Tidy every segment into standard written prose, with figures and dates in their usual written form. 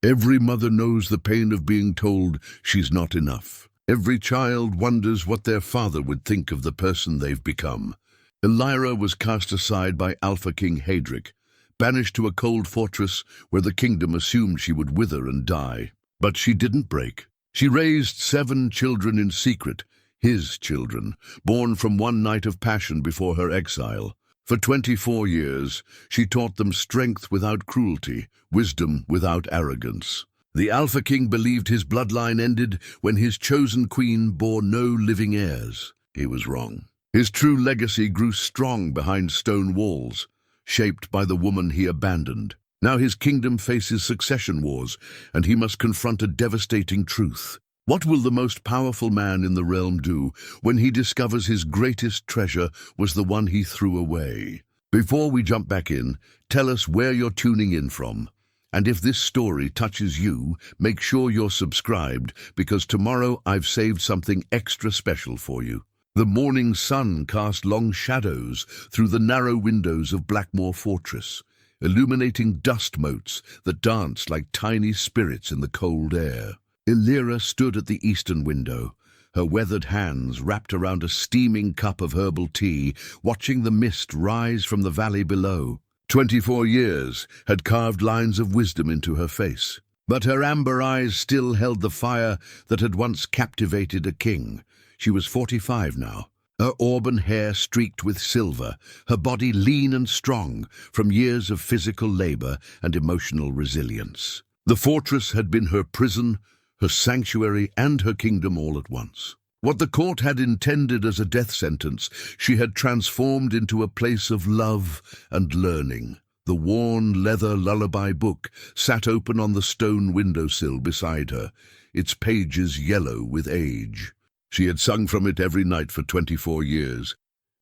Every mother knows the pain of being told she's not enough. Every child wonders what their father would think of the person they've become. Elira was cast aside by Alpha King Hadric, banished to a cold fortress where the kingdom assumed she would wither and die. But she didn't break. She raised 7 children in secret, his children, born from one night of passion before her exile. For 24 years, she taught them strength without cruelty, wisdom without arrogance. The Alpha King believed his bloodline ended when his chosen queen bore no living heirs. He was wrong. His true legacy grew strong behind stone walls, shaped by the woman he abandoned. Now his kingdom faces succession wars, and he must confront a devastating truth. What will the most powerful man in the realm do when he discovers his greatest treasure was the one he threw away? Before we jump back in, tell us where you're tuning in from. And if this story touches you, make sure you're subscribed, because tomorrow I've saved something extra special for you. The morning sun cast long shadows through the narrow windows of Blackmoor Fortress, illuminating dust motes that danced like tiny spirits in the cold air. Elira stood at the eastern window, her weathered hands wrapped around a steaming cup of herbal tea, watching the mist rise from the valley below. 24 years had carved lines of wisdom into her face, but her amber eyes still held the fire that had once captivated a king. She was 45 now, her auburn hair streaked with silver, her body lean and strong from years of physical labor and emotional resilience. The fortress had been her prison, her sanctuary, and her kingdom all at once. What the court had intended as a death sentence, she had transformed into a place of love and learning. The worn leather lullaby book sat open on the stone windowsill beside her, its pages yellow with age. She had sung from it every night for 24 years.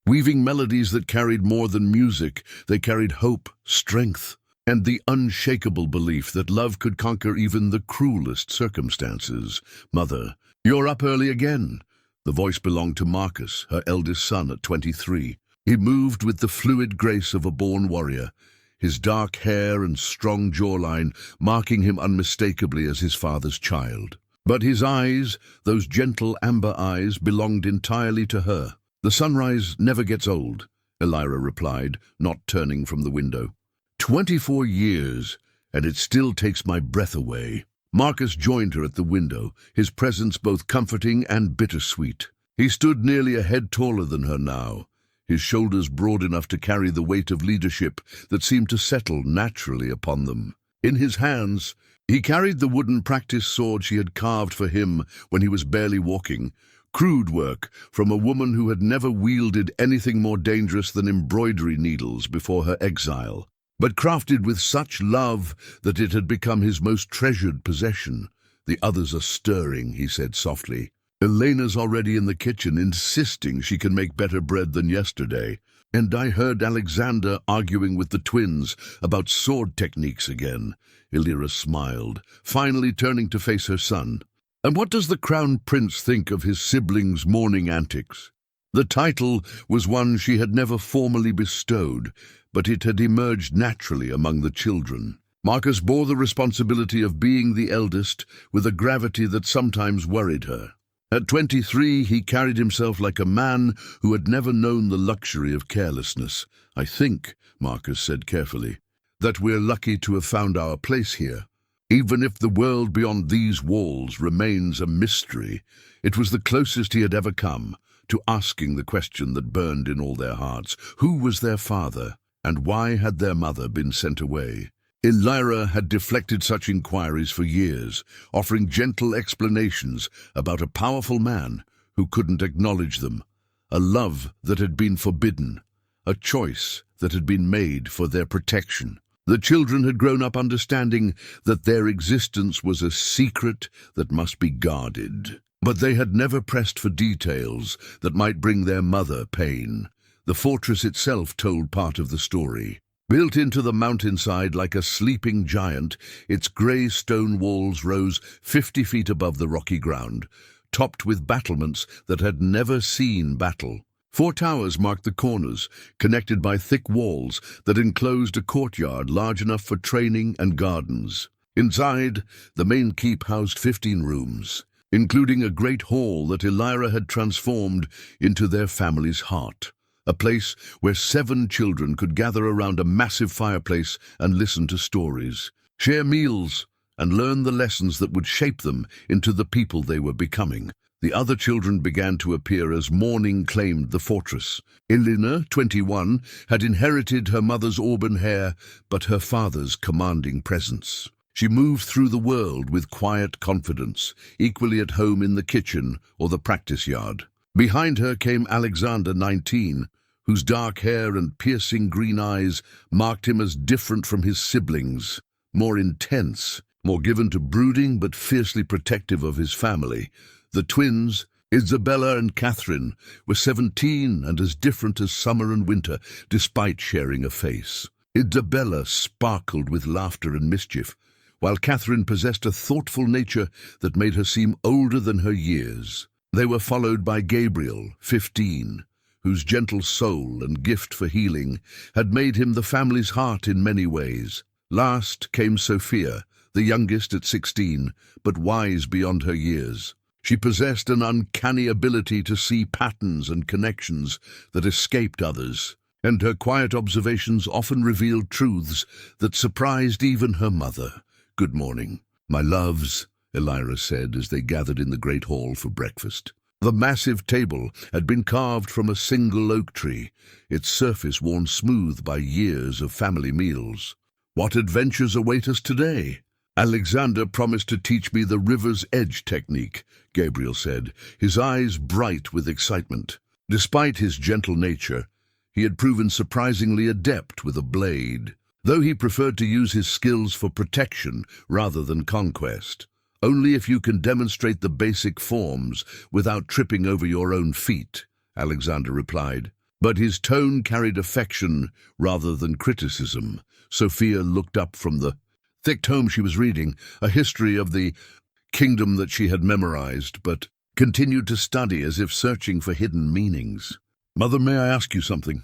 Weaving melodies that carried more than music, they carried hope, strength, and the unshakable belief that love could conquer even the cruelest circumstances. "Mother, you're up early again." The voice belonged to Marcus, her eldest son at 23. He moved with the fluid grace of a born warrior, his dark hair and strong jawline marking him unmistakably as his father's child. But his eyes, those gentle amber eyes, belonged entirely to her. "The sunrise never gets old," Elira replied, not turning from the window. 24 years, and it still takes my breath away." Marcus joined her at the window, his presence both comforting and bittersweet. He stood nearly a head taller than her now, his shoulders broad enough to carry the weight of leadership that seemed to settle naturally upon them. In his hands, he carried the wooden practice sword she had carved for him when he was barely walking, crude work from a woman who had never wielded anything more dangerous than embroidery needles before her exile, but crafted with such love that it had become his most treasured possession. "The others are stirring," he said softly. "Elena's already in the kitchen, insisting she can make better bread than yesterday. And I heard Alexander arguing with the twins about sword techniques again." Elira smiled, finally turning to face her son. "And what does the crown prince think of his siblings' morning antics?" The title was one she had never formally bestowed, but it had emerged naturally among the children. Marcus bore the responsibility of being the eldest with a gravity that sometimes worried her. At 23, he carried himself like a man who had never known the luxury of carelessness. "I think," Marcus said carefully, "that we're lucky to have found our place here. Even if the world beyond these walls remains a mystery, it was the closest he had ever come to asking the question that burned in all their hearts. Who was their father? And why had their mother been sent away? Elira had deflected such inquiries for years, offering gentle explanations about a powerful man who couldn't acknowledge them, a love that had been forbidden, a choice that had been made for their protection. The children had grown up understanding that their existence was a secret that must be guarded, but they had never pressed for details that might bring their mother pain. The fortress itself told part of the story. Built into the mountainside like a sleeping giant, its grey stone walls rose 50 feet above the rocky ground, topped with battlements that had never seen battle. 4 towers marked the corners, connected by thick walls that enclosed a courtyard large enough for training and gardens. Inside, the main keep housed 15 rooms, including a great hall that Elira had transformed into their family's heart. A place where 7 children could gather around a massive fireplace and listen to stories, share meals, and learn the lessons that would shape them into the people they were becoming. The other children began to appear as morning claimed the fortress. Elina, 21, had inherited her mother's auburn hair, but her father's commanding presence. She moved through the world with quiet confidence, equally at home in the kitchen or the practice yard. Behind her came Alexander, 19, whose dark hair and piercing green eyes marked him as different from his siblings, more intense, more given to brooding but fiercely protective of his family. The twins, Isabella and Catherine, were 17 and as different as summer and winter, despite sharing a face. Isabella sparkled with laughter and mischief, while Catherine possessed a thoughtful nature that made her seem older than her years. They were followed by Gabriel, 15, whose gentle soul and gift for healing had made him the family's heart in many ways. Last came Sophia, the youngest at 16, but wise beyond her years. She possessed an uncanny ability to see patterns and connections that escaped others, and her quiet observations often revealed truths that surprised even her mother. "Good morning, my loves," Elira said as they gathered in the great hall for breakfast. The massive table had been carved from a single oak tree, its surface worn smooth by years of family meals. "What adventures await us today?" "Alexander promised to teach me the river's edge technique," Gabriel said, his eyes bright with excitement. Despite his gentle nature, he had proven surprisingly adept with a blade, though he preferred to use his skills for protection rather than conquest. "Only if you can demonstrate the basic forms without tripping over your own feet," Alexander replied. But his tone carried affection rather than criticism. Sophia looked up from the thick tome she was reading, a history of the kingdom that she had memorized, but continued to study as if searching for hidden meanings. "Mother, may I ask you something?"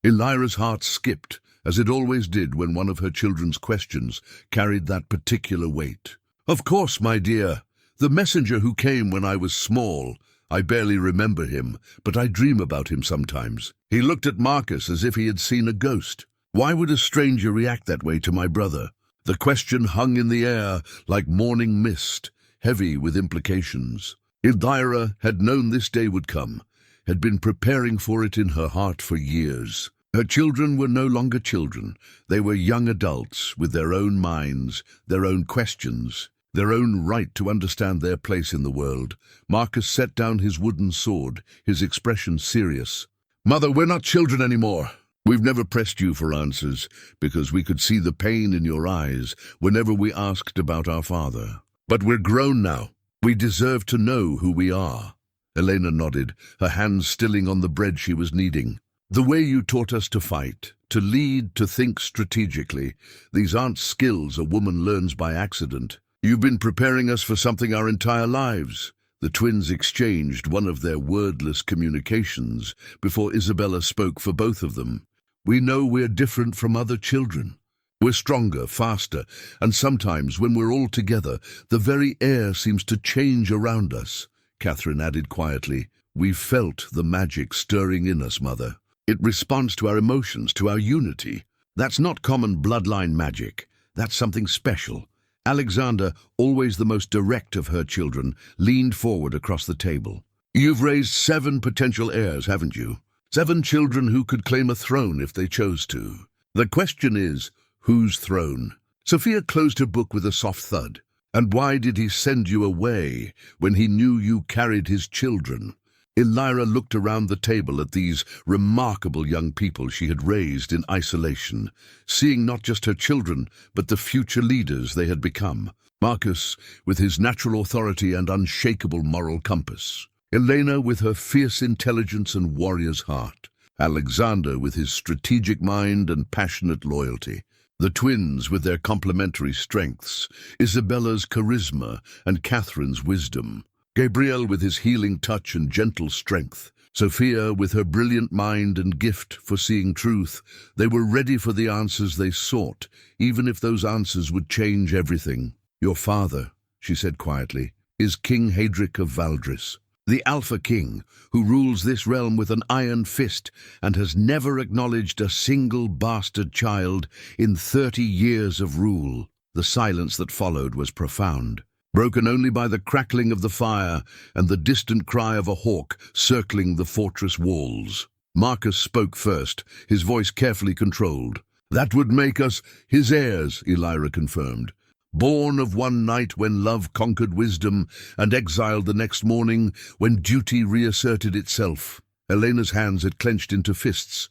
Elira's heart skipped, as it always did when one of her children's questions carried that particular weight. "Of course, my dear. The messenger who came when I was small. I barely remember him, but I dream about him sometimes. He looked at Marcus as if he had seen a ghost. Why would a stranger react that way to my brother?" The question hung in the air like morning mist, heavy with implications. Elira had known this day would come, had been preparing for it in her heart for years. Her children were no longer children. They were young adults with their own minds, their own questions, their own right to understand their place in the world. Marcus set down his wooden sword, his expression serious. "Mother, we're not children anymore. We've never pressed you for answers, because we could see the pain in your eyes whenever we asked about our father. But we're grown now. We deserve to know who we are." Elena nodded, her hands stilling on the bread she was kneading. "The way you taught us to fight, to lead, to think strategically, these aren't skills a woman learns by accident. You've been preparing us for something our entire lives." The twins exchanged one of their wordless communications before Isabella spoke for both of them. "We know we're different from other children. We're stronger, faster, and sometimes when we're all together, the very air seems to change around us," Catherine added quietly. "We've felt the magic stirring in us, Mother. It responds to our emotions, to our unity. That's not common bloodline magic. That's something special." Alexander, always the most direct of her children, leaned forward across the table. "You've raised 7 potential heirs, haven't you? 7 children who could claim a throne if they chose to. The question is, whose throne?" Sophia closed her book with a soft thud. "And why did he send you away when he knew you carried his children?" Elira looked around the table at these remarkable young people she had raised in isolation, seeing not just her children, but the future leaders they had become. Marcus, with his natural authority and unshakable moral compass. Elena, with her fierce intelligence and warrior's heart. Alexander, with his strategic mind and passionate loyalty. The twins, with their complementary strengths. Isabella's charisma and Catherine's wisdom. Gabriel, with his healing touch and gentle strength. Sophia, with her brilliant mind and gift for seeing truth, they were ready for the answers they sought, even if those answers would change everything. "Your father," she said quietly, "is King Hadric of Valdris, the Alpha King, who rules this realm with an iron fist and has never acknowledged a single bastard child in 30 years of rule." The silence that followed was profound, broken only by the crackling of the fire and the distant cry of a hawk circling the fortress walls. Marcus spoke first, his voice carefully controlled. "That would make us his heirs," Elira confirmed. "Born of one night when love conquered wisdom, and exiled the next morning when duty reasserted itself." Elena's hands had clenched into fists.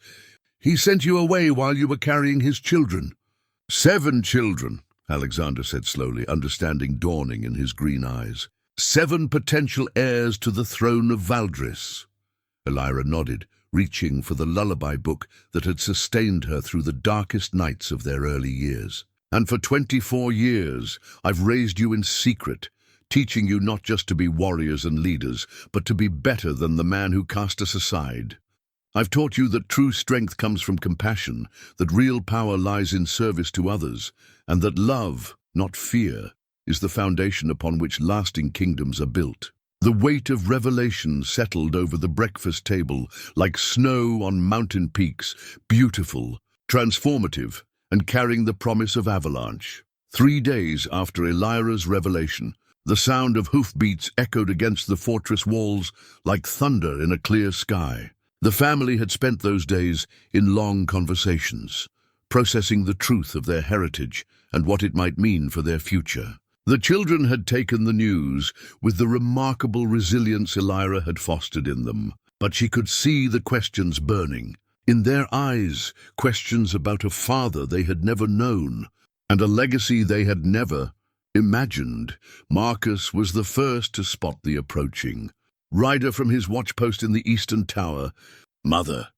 "He sent you away while you were carrying his children." "7 children," Alexander said slowly, understanding dawning in his green eyes. 7 potential heirs to the throne of Valdris. Elira nodded, reaching for the lullaby book that had sustained her through the darkest nights of their early years. "And for 24 years, I've raised you in secret, teaching you not just to be warriors and leaders, but to be better than the man who cast us aside. I've taught you that true strength comes from compassion, that real power lies in service to others, and that love, not fear, is the foundation upon which lasting kingdoms are built." The weight of revelation settled over the breakfast table like snow on mountain peaks, beautiful, transformative, and carrying the promise of avalanche. 3 days after Elira's revelation, the sound of hoofbeats echoed against the fortress walls like thunder in a clear sky. The family had spent those days in long conversations, processing the truth of their heritage and what it might mean for their future. The children had taken the news with the remarkable resilience Elira had fostered in them, but she could see the questions burning. In their eyes, questions about a father they had never known, and a legacy they had never imagined. Marcus was the first to spot the approaching rider from his watchpost in the eastern tower. "Mother."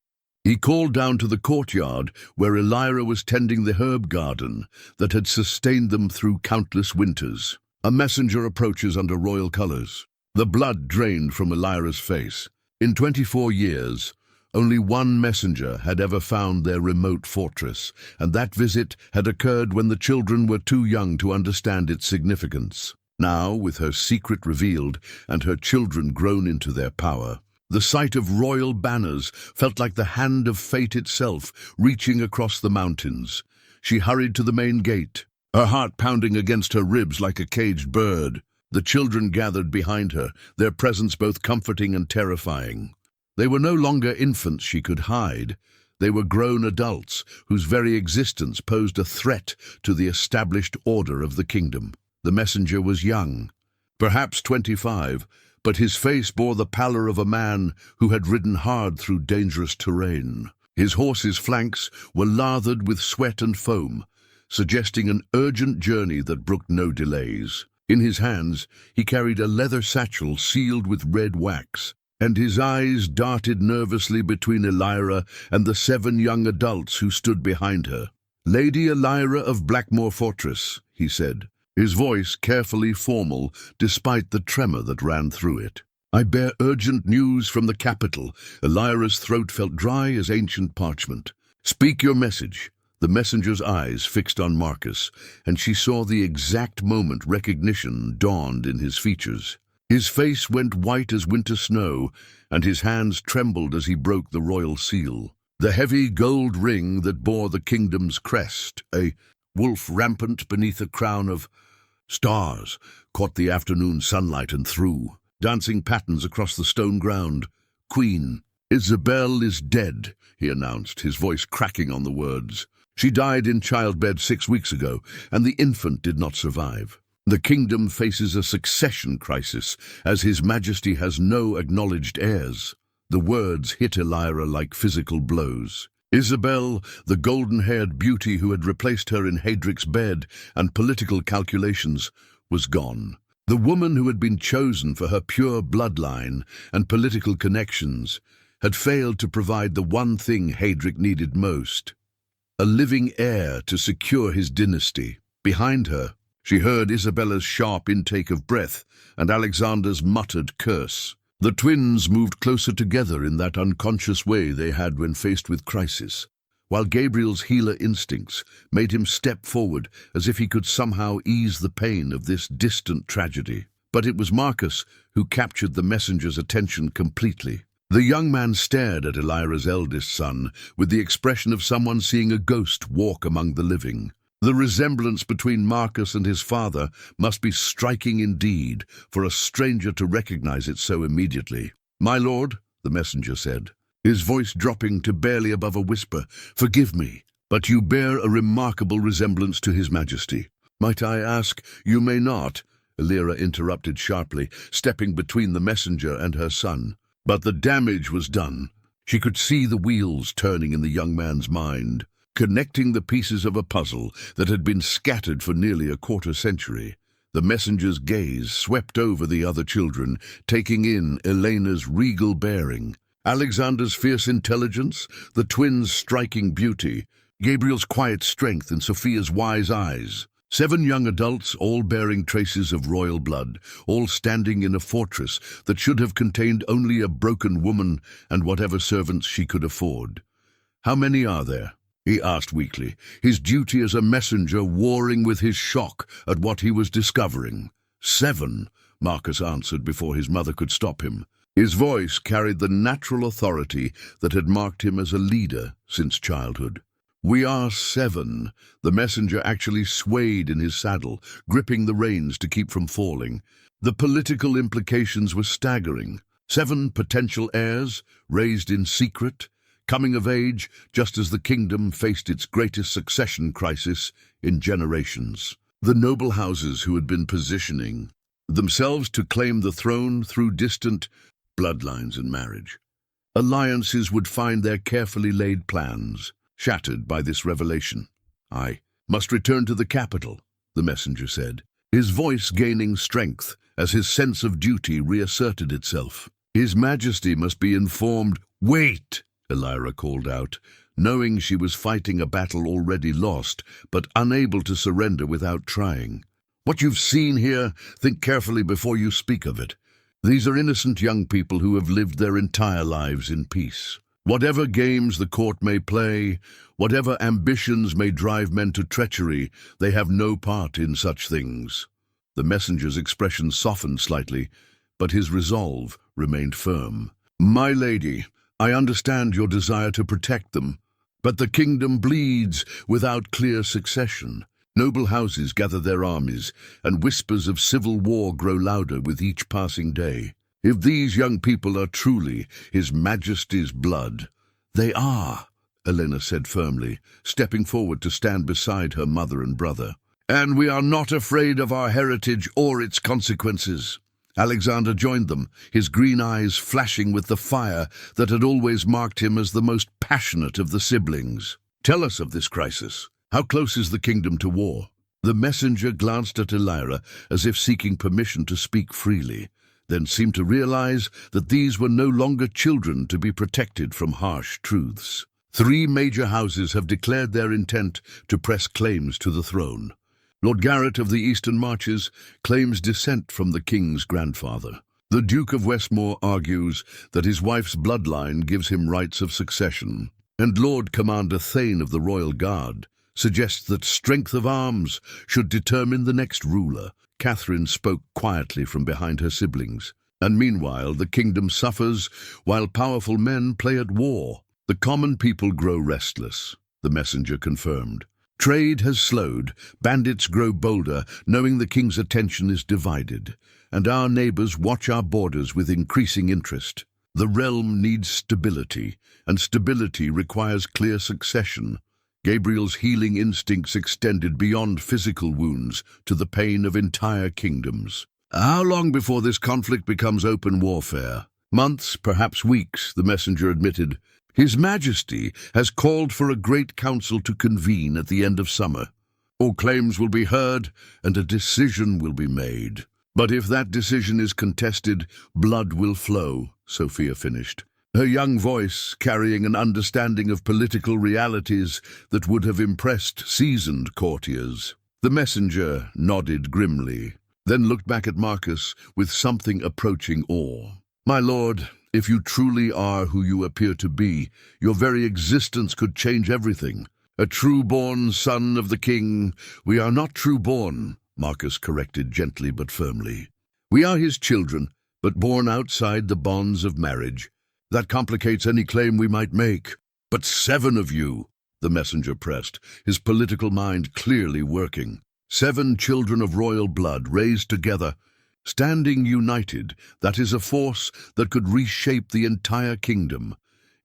He called down to the courtyard where Elira was tending the herb garden that had sustained them through countless winters. A messenger approaches under royal colors. The blood drained from Elira's face. In 24 years, only one messenger had ever found their remote fortress, and that visit had occurred when the children were too young to understand its significance. Now, with her secret revealed and her children grown into their power, the sight of royal banners felt like the hand of fate itself reaching across the mountains. She hurried to the main gate, her heart pounding against her ribs like a caged bird. The children gathered behind her, their presence both comforting and terrifying. They were no longer infants she could hide. They were grown adults whose very existence posed a threat to the established order of the kingdom. The messenger was young, perhaps 25, but his face bore the pallor of a man who had ridden hard through dangerous terrain. His horse's flanks were lathered with sweat and foam, suggesting an urgent journey that brooked no delays. In his hands, he carried a leather satchel sealed with red wax, and his eyes darted nervously between Elira and the 7 young adults who stood behind her. "Lady Elira of Blackmoor Fortress," he said, his voice carefully formal despite the tremor that ran through it. "I bear urgent news from the capital." Elira's throat felt dry as ancient parchment. "Speak your message." The messenger's eyes fixed on Marcus, and she saw the exact moment recognition dawned in his features. His face went white as winter snow, and his hands trembled as he broke the royal seal. The heavy gold ring that bore the kingdom's crest, a wolf rampant beneath a crown of stars, caught the afternoon sunlight and threw dancing patterns across the stone ground. "Queen Isabel is dead," he announced, his voice cracking on the words. "She died in childbed 6 weeks ago, and the infant did not survive. The kingdom faces a succession crisis, as His Majesty has no acknowledged heirs." The words hit Elira like physical blows. Isabel, the golden-haired beauty who had replaced her in Hadric's bed and political calculations, was gone. The woman who had been chosen for her pure bloodline and political connections had failed to provide the one thing Hadric needed most: a living heir to secure his dynasty. Behind her, she heard Isabella's sharp intake of breath and Alexander's muttered curse. The twins moved closer together in that unconscious way they had when faced with crisis, while Gabriel's healer instincts made him step forward as if he could somehow ease the pain of this distant tragedy. But it was Marcus who captured the messenger's attention completely. The young man stared at Elira's eldest son with the expression of someone seeing a ghost walk among the living. The resemblance between Marcus and his father must be striking indeed for a stranger to recognize it so immediately. "My lord," the messenger said, his voice dropping to barely above a whisper, "forgive me, but you bear a remarkable resemblance to His Majesty." "Might I ask—" "You may not," Elira interrupted sharply, stepping between the messenger and her son. But the damage was done. She could see the wheels turning in the young man's mind, connecting the pieces of a puzzle that had been scattered for nearly a quarter-century. The messenger's gaze swept over the other children, taking in Elena's regal bearing, Alexander's fierce intelligence, the twins' striking beauty, Gabriel's quiet strength and Sophia's wise eyes. 7 young adults, all bearing traces of royal blood, all standing in a fortress that should have contained only a broken woman and whatever servants she could afford. "How many are there?" he asked weakly, his duty as a messenger warring with his shock at what he was discovering. 7, Marcus answered before his mother could stop him. His voice carried the natural authority that had marked him as a leader since childhood. "We are 7. The messenger actually swayed in his saddle, gripping the reins to keep from falling. The political implications were staggering. 7 potential heirs, raised in secret, coming of age just as the kingdom faced its greatest succession crisis in generations. The noble houses who had been positioning themselves to claim the throne through distant bloodlines and marriage. Alliances would find their carefully laid plans shattered by this revelation. "I must return to the capital," the messenger said, his voice gaining strength as his sense of duty reasserted itself. "His Majesty must be informed—" "Wait!" Elira called out, knowing she was fighting a battle already lost, but unable to surrender without trying. "What you've seen here, think carefully before you speak of it. These are innocent young people who have lived their entire lives in peace. Whatever games the court may play, whatever ambitions may drive men to treachery, they have no part in such things." The messenger's expression softened slightly, but his resolve remained firm. "My lady, I understand your desire to protect them, but the kingdom bleeds without clear succession. Noble houses gather their armies, and whispers of civil war grow louder with each passing day. If these young people are truly His Majesty's blood—" "They are," Elena said firmly, stepping forward to stand beside her mother and brother. "And we are not afraid of our heritage or its consequences." Alexander joined them, his green eyes flashing with the fire that had always marked him as the most passionate of the siblings. "Tell us of this crisis. How close is the kingdom to war?" The messenger glanced at Elira as if seeking permission to speak freely, then seemed to realize that these were no longer children to be protected from harsh truths. 3 major houses have declared their intent to press claims to the throne. Lord Garrett of the Eastern Marches claims descent from the king's grandfather. The Duke of Westmore argues that his wife's bloodline gives him rights of succession. And Lord Commander Thane of the Royal Guard suggests that strength of arms should determine the next ruler. Catherine spoke quietly from behind her siblings. "And meanwhile, the kingdom suffers while powerful men play at war. The common people grow restless," the messenger confirmed. "Trade has slowed, bandits grow bolder, knowing the king's attention is divided, and our neighbors watch our borders with increasing interest. The realm needs stability, and stability requires clear succession." Gabriel's healing instincts extended beyond physical wounds to the pain of entire kingdoms. "How long before this conflict becomes open warfare?" "Months, perhaps weeks," the messenger admitted. "His Majesty has called for a great council to convene at the end of summer. All claims will be heard, and a decision will be made. But if that decision is contested, blood will flow," Sophia finished, her young voice carrying an understanding of political realities that would have impressed seasoned courtiers. The messenger nodded grimly, then looked back at Marcus with something approaching awe. My lord, if you truly are who you appear to be, your very existence could change everything. A true-born son of the king. We are not true-born, Marcus corrected gently but firmly. We are his children, but born outside the bonds of marriage. That complicates any claim we might make. But 7 of you, the messenger pressed, his political mind clearly working. 7 children of royal blood raised together, standing united. That is a force that could reshape the entire kingdom.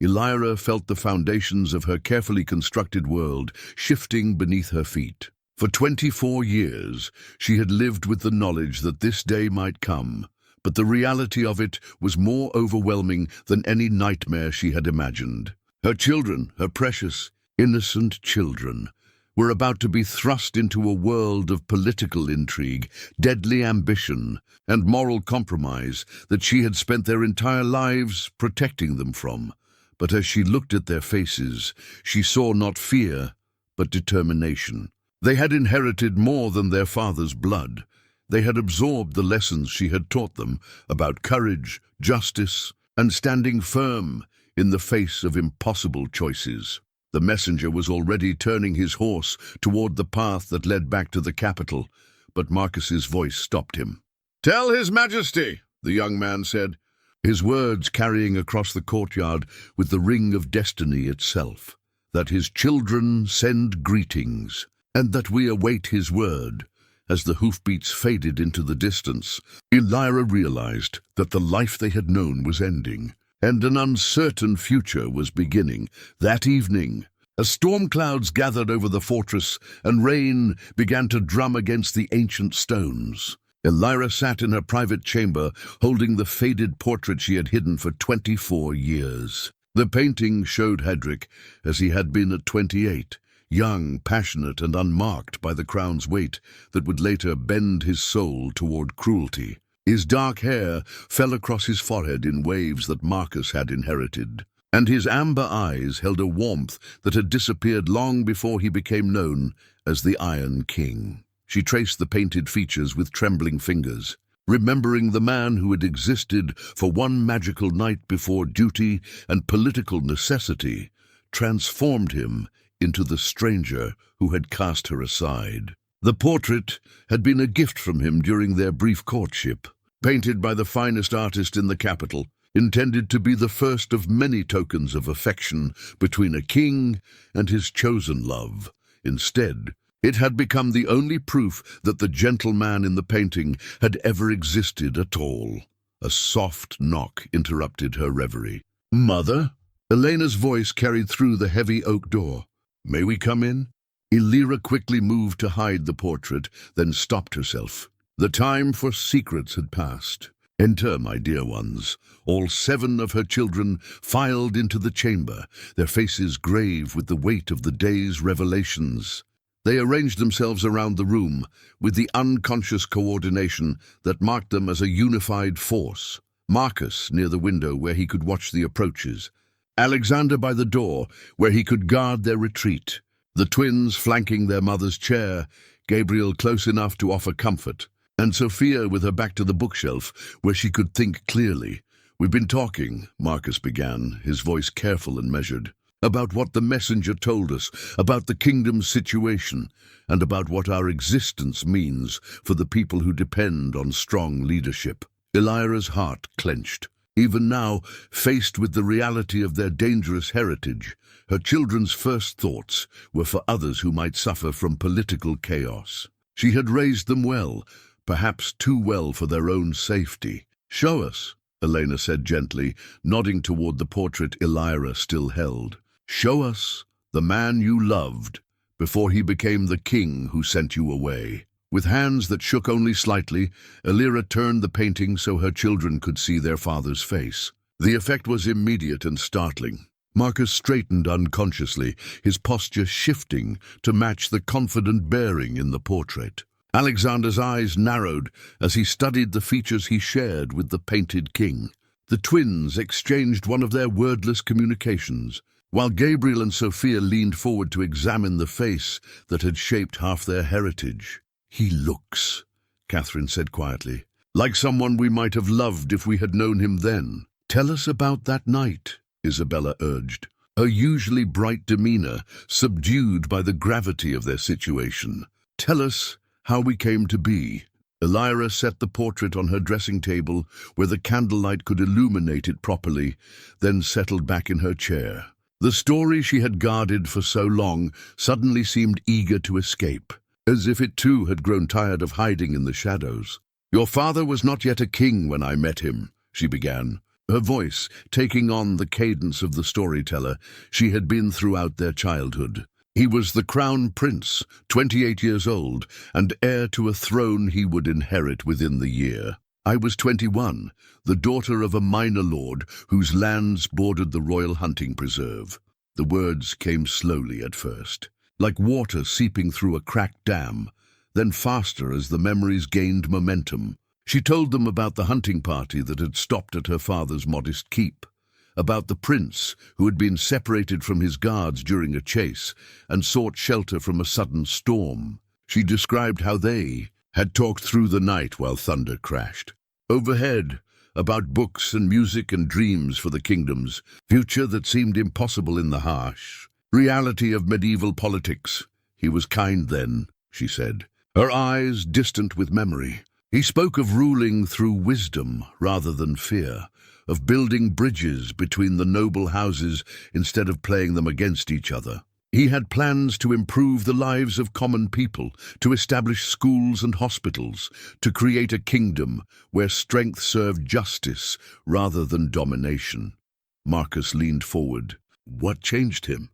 Elira felt the foundations of her carefully constructed world shifting beneath her feet. For 24 years, she had lived with the knowledge that this day might come, but the reality of it was more overwhelming than any nightmare she had imagined. Her children, her precious, innocent children, were about to be thrust into a world of political intrigue, deadly ambition, and moral compromise that she had spent their entire lives protecting them from. But as she looked at their faces, she saw not fear, but determination. They had inherited more than their father's blood. They had absorbed the lessons she had taught them about courage, justice, and standing firm in the face of impossible choices. The messenger was already turning his horse toward the path that led back to the capital, but Marcus's voice stopped him. "Tell His Majesty," the young man said, his words carrying across the courtyard with the ring of destiny itself, "that his children send greetings, and that we await his word." As the hoofbeats faded into the distance, Elira realized that the life they had known was ending, and an uncertain future was beginning. That evening, as storm clouds gathered over the fortress and rain began to drum against the ancient stones, Elira sat in her private chamber, holding the faded portrait she had hidden for 24 years. The painting showed Hadric as he had been at 28, young, passionate, and unmarked by the crown's weight that would later bend his soul toward cruelty. His dark hair fell across his forehead in waves that Marcus had inherited, and his amber eyes held a warmth that had disappeared long before he became known as the Iron King. She traced the painted features with trembling fingers, remembering the man who had existed for one magical night before duty and political necessity transformed him into the stranger who had cast her aside. The portrait had been a gift from him during their brief courtship, painted by the finest artist in the capital, intended to be the first of many tokens of affection between a king and his chosen love. Instead, it had become the only proof that the gentleman in the painting had ever existed at all. A soft knock interrupted her reverie. "Mother?" Elena's voice carried through the heavy oak door. "May we come in?" Elira quickly moved to hide the portrait, then stopped herself. The time for secrets had passed. "Enter, my dear ones." All 7 of her children filed into the chamber, their faces grave with the weight of the day's revelations. They arranged themselves around the room with the unconscious coordination that marked them as a unified force. Marcus near the window where he could watch the approaches, Alexander by the door where he could guard their retreat, the twins flanking their mother's chair, Gabriel close enough to offer comfort, and Sophia with her back to the bookshelf where she could think clearly. "We've been talking," Marcus began, his voice careful and measured, "about what the messenger told us, about the kingdom's situation, and about what our existence means for the people who depend on strong leadership." Elira's heart clenched. Even now, faced with the reality of their dangerous heritage, her children's first thoughts were for others who might suffer from political chaos. She had raised them well, perhaps too well for their own safety. "Show us," Elena said gently, nodding toward the portrait Elira still held. "Show us the man you loved before he became the king who sent you away." With hands that shook only slightly, Elira turned the painting so her children could see their father's face. The effect was immediate and startling. Marcus straightened unconsciously, his posture shifting to match the confident bearing in the portrait. Alexander's eyes narrowed as he studied the features he shared with the painted king. The twins exchanged one of their wordless communications, while Gabriel and Sophia leaned forward to examine the face that had shaped half their heritage. "He looks," Catherine said quietly, like someone we might have loved if we had known him then. Tell us about that night, Isabella urged, her usually bright demeanor subdued by the gravity of their situation. Tell us how we came to be. Elira set the portrait on her dressing table where the candlelight could illuminate it properly, then settled back in her chair. The story she had guarded for so long suddenly seemed eager to escape, as if it too had grown tired of hiding in the shadows. Your father was not yet a king when I met him, she began, her voice taking on the cadence of the storyteller she had been throughout their childhood. He was the crown prince, 28 years old, and heir to a throne he would inherit within the year. I was 21, the daughter of a minor lord whose lands bordered the royal hunting preserve. The words came slowly at first, like water seeping through a cracked dam, then faster as the memories gained momentum. She told them about the hunting party that had stopped at her father's modest keep, about the prince who had been separated from his guards during a chase and sought shelter from a sudden storm. She described how they had talked through the night while thunder crashed. Overhead, about books and music and dreams for the kingdom's future that seemed impossible in the harsh reality of medieval politics. He was kind then, she said, her eyes distant with memory. He spoke of ruling through wisdom rather than fear, of building bridges between the noble houses instead of playing them against each other. He had plans to improve the lives of common people, to establish schools and hospitals, to create a kingdom where strength served justice rather than domination. Marcus leaned forward. What changed him?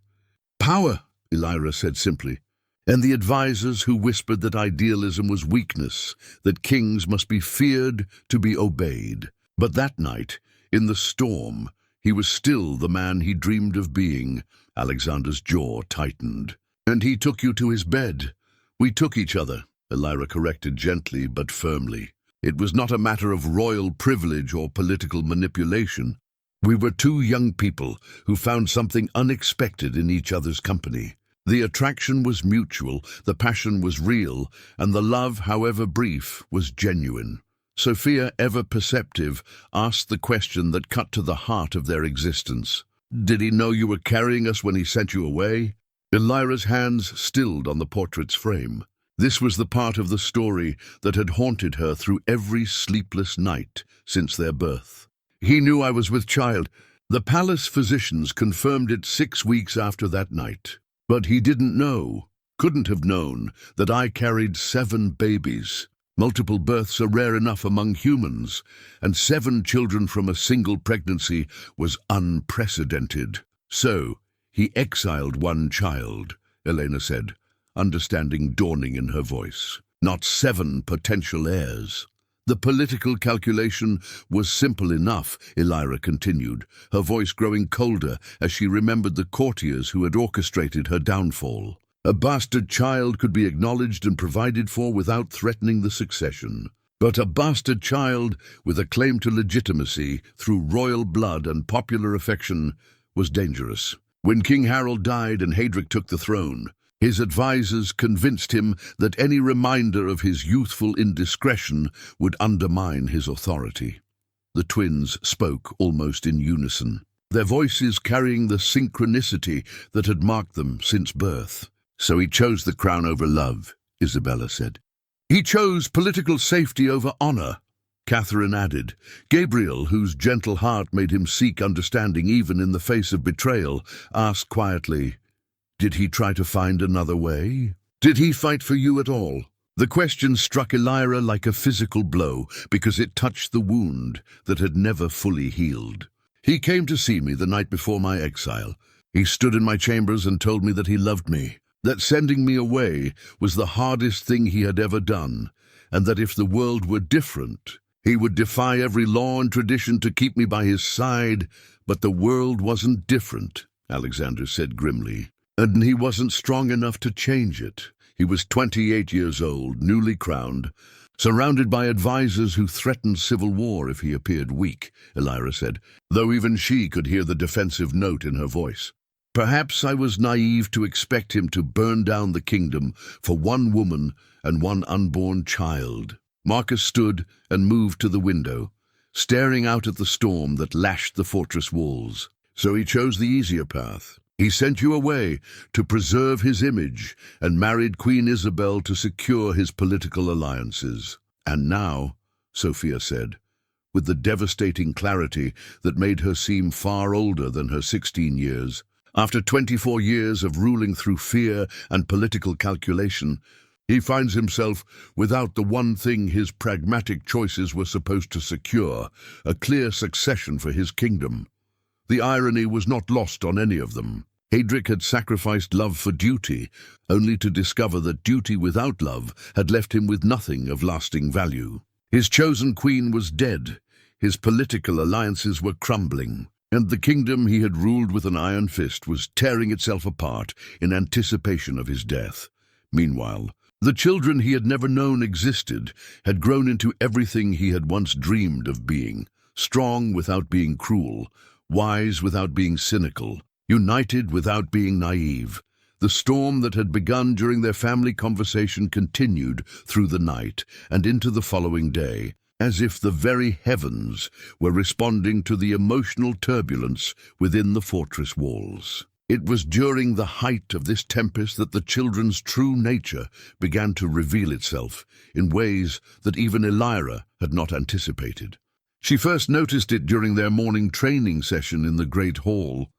Power, Elira said simply, and the advisors who whispered that idealism was weakness, that kings must be feared to be obeyed. But that night, in the storm, he was still the man he dreamed of being. Alexander's jaw tightened. And he took you to his bed. We took each other, Elira corrected gently but firmly. It was not a matter of royal privilege or political manipulation. We were two young people who found something unexpected in each other's company. The attraction was mutual, the passion was real, and the love, however brief, was genuine. Sophia, ever perceptive, asked the question that cut to the heart of their existence. Did he know you were carrying us when he sent you away? Elira's hands stilled on the portrait's frame. This was the part of the story that had haunted her through every sleepless night since their birth. He knew I was with child. The palace physicians confirmed it 6 weeks after that night. But he didn't know, couldn't have known, that I carried 7 babies. Multiple births are rare enough among humans, and 7 children from a single pregnancy was unprecedented. So, he exiled 1 child, Elena said, understanding dawning in her voice. Not 7 potential heirs. The political calculation was simple enough, Elira continued, her voice growing colder as she remembered the courtiers who had orchestrated her downfall. A bastard child could be acknowledged and provided for without threatening the succession. But a bastard child with a claim to legitimacy through royal blood and popular affection was dangerous. When King Harold died and Hadric took the throne, his advisors convinced him that any reminder of his youthful indiscretion would undermine his authority. The twins spoke almost in unison, their voices carrying the synchronicity that had marked them since birth. So he chose the crown over love, Isabella said. He chose political safety over honor, Catherine added. Gabriel, whose gentle heart made him seek understanding even in the face of betrayal, asked quietly, did he try to find another way? Did he fight for you at all? The question struck Elira like a physical blow because it touched the wound that had never fully healed. He came to see me the night before my exile. He stood in my chambers and told me that he loved me, that sending me away was the hardest thing he had ever done, and that if the world were different, he would defy every law and tradition to keep me by his side. But the world wasn't different, Alexander said grimly, and he wasn't strong enough to change it. He was 28 years old, newly crowned, surrounded by advisors who threatened civil war if he appeared weak, Elira said, though even she could hear the defensive note in her voice. Perhaps I was naive to expect him to burn down the kingdom for 1 woman and 1 unborn child. Marcus stood and moved to the window, staring out at the storm that lashed the fortress walls. So he chose the easier path. He sent you away to preserve his image and married Queen Isabel to secure his political alliances. And now, Sophia said, with the devastating clarity that made her seem far older than her 16 years, after 24 years of ruling through fear and political calculation, he finds himself without the one thing his pragmatic choices were supposed to secure, a clear succession for his kingdom. The irony was not lost on any of them. Hadric had sacrificed love for duty, only to discover that duty without love had left him with nothing of lasting value. His chosen queen was dead, his political alliances were crumbling, and the kingdom he had ruled with an iron fist was tearing itself apart in anticipation of his death. Meanwhile, the children he had never known existed had grown into everything he had once dreamed of being: strong without being cruel, wise without being cynical, united without being naive. The storm that had begun during their family conversation continued through the night and into the following day, as if the very heavens were responding to the emotional turbulence within the fortress walls. It was during the height of this tempest that the children's true nature began to reveal itself in ways that even Elira had not anticipated. She first noticed it during their morning training session in the Great Hall.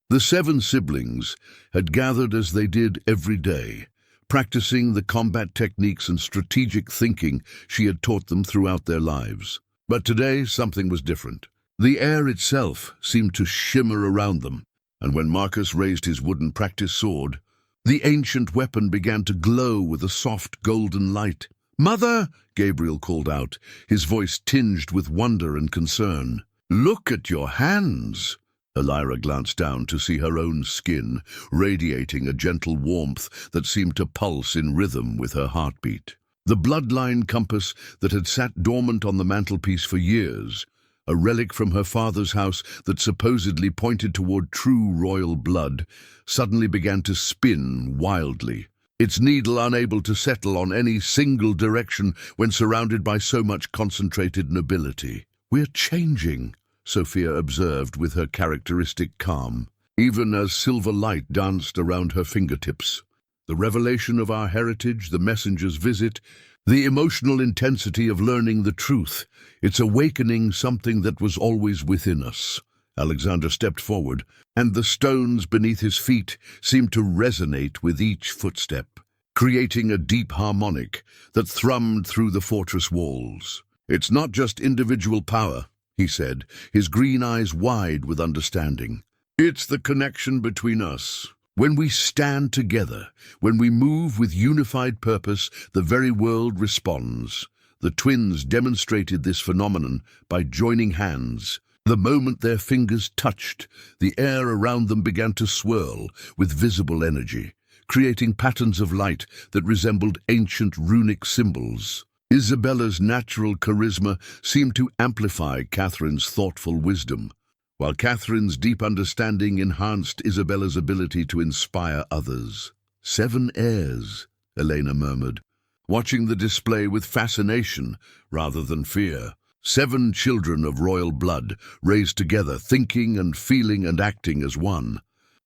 The 7 siblings had gathered as they did every day, practicing the combat techniques and strategic thinking she had taught them throughout their lives. But today something was different. The air itself seemed to shimmer around them, and when Marcus raised his wooden practice sword, the ancient weapon began to glow with a soft golden light. "Mother!" Gabriel called out, his voice tinged with wonder and concern. "Look at your hands!" Elira glanced down to see her own skin, radiating a gentle warmth that seemed to pulse in rhythm with her heartbeat. The bloodline compass that had sat dormant on the mantelpiece for years, a relic from her father's house that supposedly pointed toward true royal blood, suddenly began to spin wildly, its needle unable to settle on any single direction when surrounded by so much concentrated nobility. "We're changing," Sophia observed with her characteristic calm, even as silver light danced around her fingertips. The revelation of our heritage, the messenger's visit, the emotional intensity of learning the truth, it's awakening something that was always within us. Alexander stepped forward, and the stones beneath his feet seemed to resonate with each footstep, creating a deep harmonic that thrummed through the fortress walls. "It's not just individual power," he said, his green eyes wide with understanding. "It's the connection between us. When we stand together, when we move with unified purpose, the very world responds." The twins demonstrated this phenomenon by joining hands. The moment their fingers touched, the air around them began to swirl with visible energy, creating patterns of light that resembled ancient runic symbols. Isabella's natural charisma seemed to amplify Catherine's thoughtful wisdom, while Catherine's deep understanding enhanced Isabella's ability to inspire others. "7 heirs," Elena murmured, watching the display with fascination rather than fear. 7 children of royal blood, raised together, thinking and feeling and acting as one.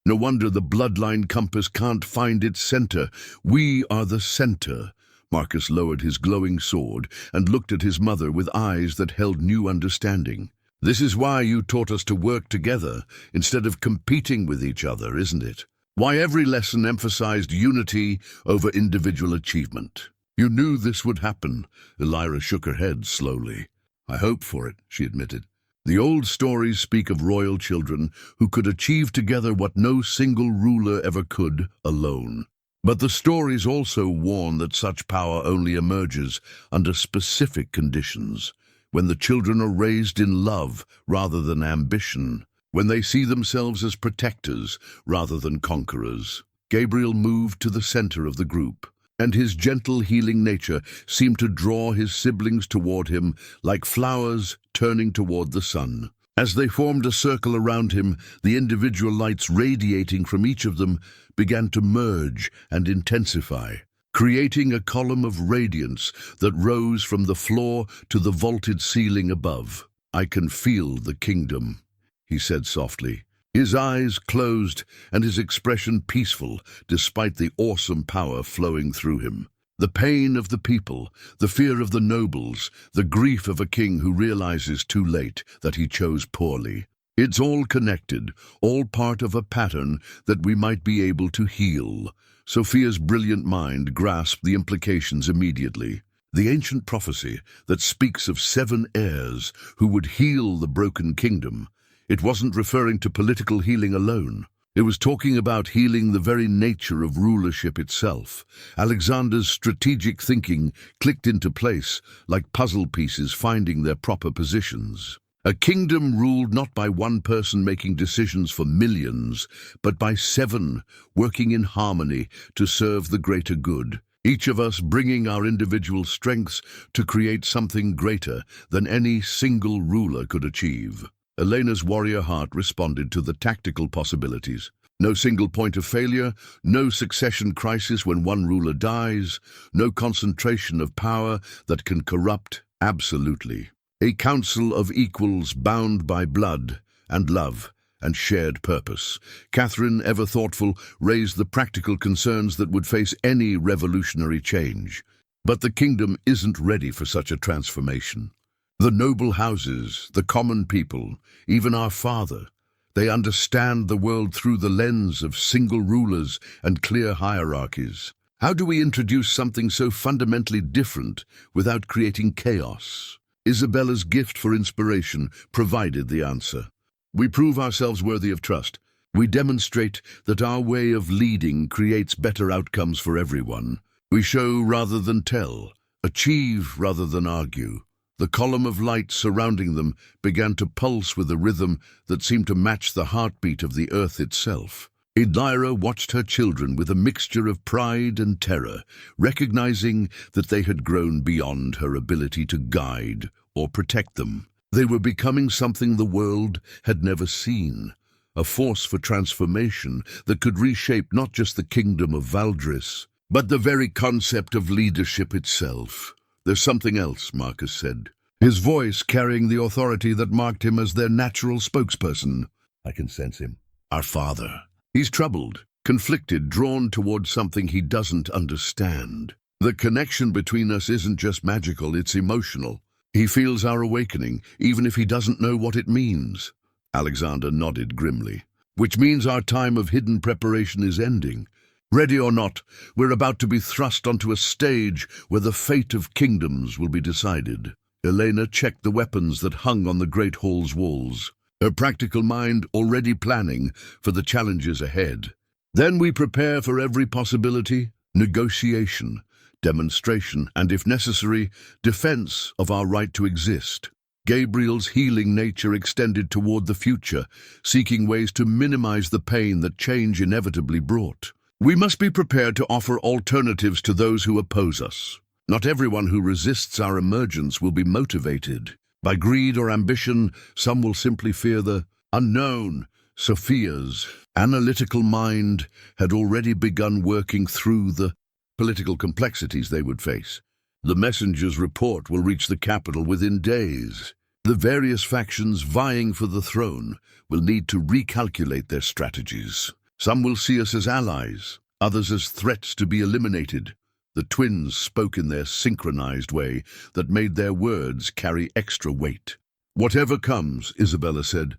No wonder the bloodline compass can't find its center. We are the center. Marcus lowered his glowing sword and looked at his mother with eyes that held new understanding. "This is why you taught us to work together instead of competing with each other, isn't it? Why every lesson emphasized unity over individual achievement." "You knew this would happen." Elira shook her head slowly. "I hoped for it," she admitted. "The old stories speak of royal children who could achieve together what no single ruler ever could alone. But the stories also warn that such power only emerges under specific conditions, when the children are raised in love rather than ambition, when they see themselves as protectors rather than conquerors." Gabriel moved to the center of the group, and his gentle healing nature seemed to draw his siblings toward him like flowers turning toward the sun. As they formed a circle around him, the individual lights radiating from each of them began to merge and intensify, creating a column of radiance that rose from the floor to the vaulted ceiling above. "I can feel the kingdom," he said softly, his eyes closed and his expression peaceful despite the awesome power flowing through him. The pain of the people, the fear of the nobles, the grief of a king who realizes too late that he chose poorly. It's all connected, all part of a pattern that we might be able to heal. Sophia's brilliant mind grasped the implications immediately. The ancient prophecy that speaks of 7 heirs who would heal the broken kingdom. It wasn't referring to political healing alone. It was talking about healing the very nature of rulership itself. Alexander's strategic thinking clicked into place, like puzzle pieces finding their proper positions. A kingdom ruled not by one person making decisions for millions, but by 7 working in harmony to serve the greater good. Each of us bringing our individual strengths to create something greater than any single ruler could achieve. Elena's warrior heart responded to the tactical possibilities. No single point of failure, no succession crisis when one ruler dies, no concentration of power that can corrupt absolutely. A council of equals bound by blood and love and shared purpose. Catherine, ever thoughtful, raised the practical concerns that would face any revolutionary change. But the kingdom isn't ready for such a transformation. The noble houses, the common people, even our father, they understand the world through the lens of single rulers and clear hierarchies. How do we introduce something so fundamentally different without creating chaos? Isabella's gift for inspiration provided the answer. We prove ourselves worthy of trust. We demonstrate that our way of leading creates better outcomes for everyone. We show rather than tell, achieve rather than argue. The column of light surrounding them began to pulse with a rhythm that seemed to match the heartbeat of the earth itself. Elira watched her children with a mixture of pride and terror, recognizing that they had grown beyond her ability to guide or protect them. They were becoming something the world had never seen, a force for transformation that could reshape not just the kingdom of Valdris, but the very concept of leadership itself. "There's something else," Marcus said, his voice carrying the authority that marked him as their natural spokesperson. "I can sense him. Our father. He's troubled, conflicted, drawn towards something he doesn't understand. The connection between us isn't just magical, it's emotional. He feels our awakening, even if he doesn't know what it means." Alexander nodded grimly. "Which means our time of hidden preparation is ending. Ready or not, we're about to be thrust onto a stage where the fate of kingdoms will be decided." Elena checked the weapons that hung on the great hall's walls, her practical mind already planning for the challenges ahead. "Then we prepare for every possibility, negotiation, demonstration, and if necessary, defense of our right to exist." Gabriel's healing nature extended toward the future, seeking ways to minimize the pain that change inevitably brought. "We must be prepared to offer alternatives to those who oppose us. Not everyone who resists our emergence will be motivated by greed or ambition. Some will simply fear the unknown." Sophia's analytical mind had already begun working through the political complexities they would face. The messenger's report will reach the capital within days. The various factions vying for the throne will need to recalculate their strategies. Some will see us as allies, others as threats to be eliminated. The twins spoke in their synchronized way that made their words carry extra weight. "Whatever comes," Isabella said,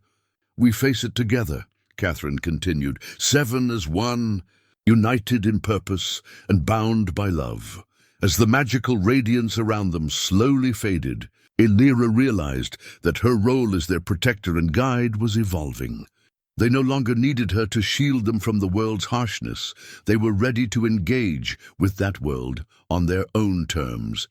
"we face it together," Catherine continued, 7 as one, united in purpose and bound by love. As the magical radiance around them slowly faded, Elira realized that her role as their protector and guide was evolving. They no longer needed her to shield them from the world's harshness. They were ready to engage with that world on their own terms.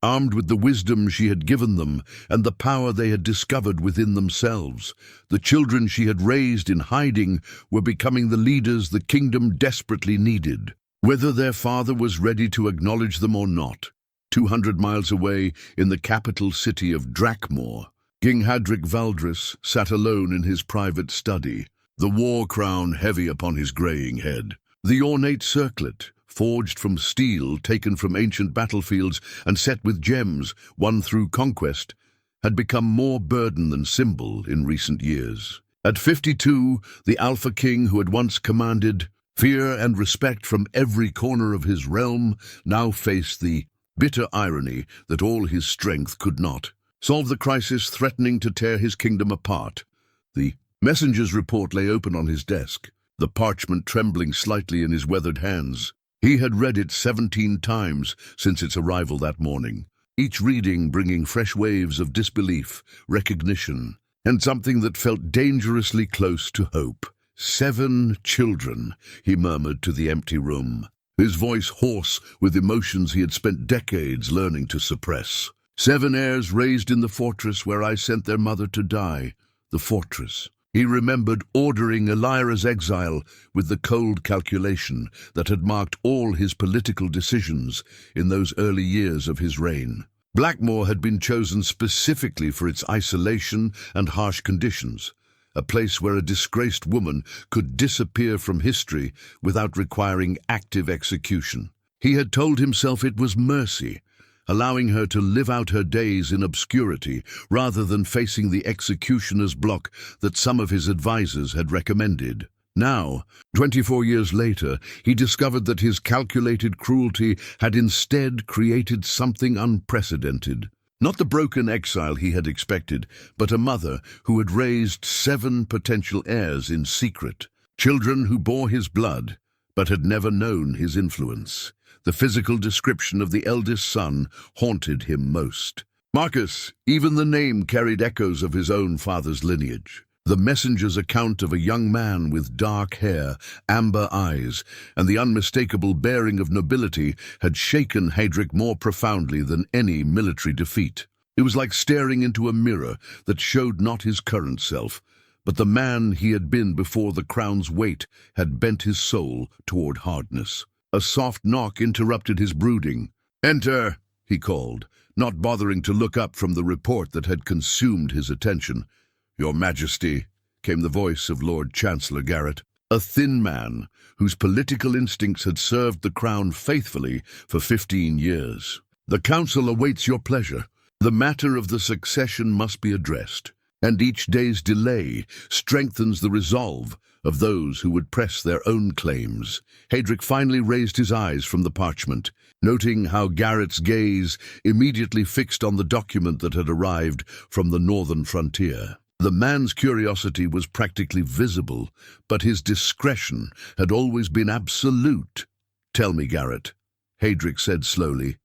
Armed with the wisdom she had given them and the power they had discovered within themselves, the children she had raised in hiding were becoming the leaders the kingdom desperately needed. Whether their father was ready to acknowledge them or not, 200 miles away in the capital city of Drakmor, King Hadric Valdris sat alone in his private study, the war crown heavy upon his graying head. The ornate circlet, forged from steel taken from ancient battlefields and set with gems won through conquest, had become more burden than symbol in recent years. At 52, the Alpha King, who had once commanded fear and respect from every corner of his realm, now faced the bitter irony that all his strength could not solve the crisis threatening to tear his kingdom apart. The messenger's report lay open on his desk, the parchment trembling slightly in his weathered hands. He had read it 17 times since its arrival that morning, each reading bringing fresh waves of disbelief, recognition, and something that felt dangerously close to hope. 7 children, he murmured to the empty room, his voice hoarse with emotions he had spent decades learning to suppress. 7 heirs raised in the fortress where I sent their mother to die. The fortress. He remembered ordering Elira's exile with the cold calculation that had marked all his political decisions in those early years of his reign. Blackmoor had been chosen specifically for its isolation and harsh conditions, a place where a disgraced woman could disappear from history without requiring active execution. He had told himself it was mercy, allowing her to live out her days in obscurity rather than facing the executioner's block that some of his advisors had recommended. Now, 24 years later, he discovered that his calculated cruelty had instead created something unprecedented. Not the broken exile he had expected, but a mother who had raised 7 potential heirs in secret, children who bore his blood, but had never known his influence. The physical description of the eldest son haunted him most. Marcus, even the name carried echoes of his own father's lineage. The messenger's account of a young man with dark hair, amber eyes, and the unmistakable bearing of nobility had shaken Hadric more profoundly than any military defeat. It was like staring into a mirror that showed not his current self, but the man he had been before the crown's weight had bent his soul toward hardness. A soft knock interrupted his brooding. "Enter," he called, not bothering to look up from the report that had consumed his attention. "Your Majesty," came the voice of Lord Chancellor Garrett, a thin man whose political instincts had served the crown faithfully for 15 years. "The council awaits your pleasure. The matter of the succession must be addressed, and each day's delay strengthens the resolve of those who would press their own claims." Hadric finally raised his eyes from the parchment, noting how Garrett's gaze immediately fixed on the document that had arrived from the northern frontier. The man's curiosity was practically visible, but his discretion had always been absolute. "Tell me, Garrett," Hadric said slowly,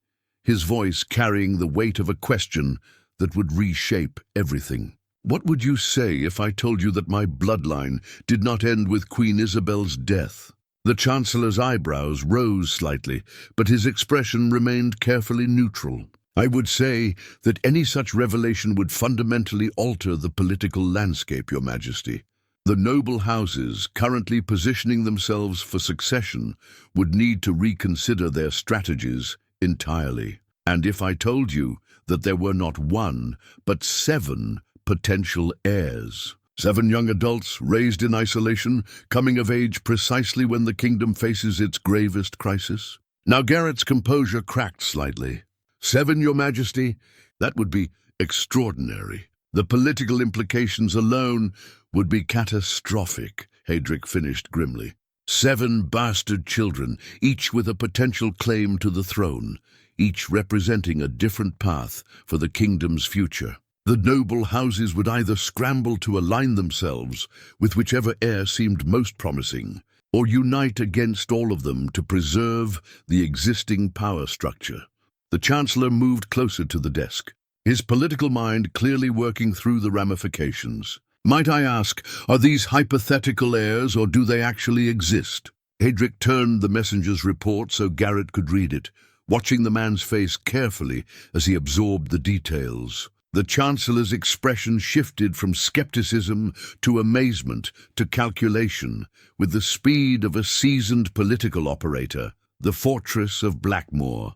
his voice carrying the weight of a question that would reshape everything. "What would you say if I told you that my bloodline did not end with Queen Isabel's death?" The Chancellor's eyebrows rose slightly, but his expression remained carefully neutral. "I would say that any such revelation would fundamentally alter the political landscape, Your Majesty. The noble houses currently positioning themselves for succession would need to reconsider their strategies entirely. And if I told you that there were not 1, but 7 potential heirs, 7 young adults raised in isolation, coming of age precisely when the kingdom faces its gravest crisis?" Now Garrett's composure cracked slightly. 7, Your Majesty? That would be extraordinary. The political implications alone would be catastrophic, Hadric finished grimly. 7 bastard children, each with a potential claim to the throne, each representing a different path for the kingdom's future. The noble houses would either scramble to align themselves with whichever heir seemed most promising, or unite against all of them to preserve the existing power structure. The Chancellor moved closer to the desk, his political mind clearly working through the ramifications. "Might I ask, are these hypothetical heirs or do they actually exist?" Hadric turned the messenger's report so Garrett could read it, watching the man's face carefully as he absorbed the details. The Chancellor's expression shifted from skepticism to amazement to calculation with the speed of a seasoned political operator. "The fortress of Blackmoor,"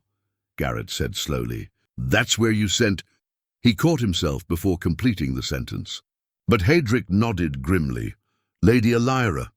Garrett said slowly. "That's where you sent—" He caught himself before completing the sentence. But Hadric nodded grimly. "Lady Elira,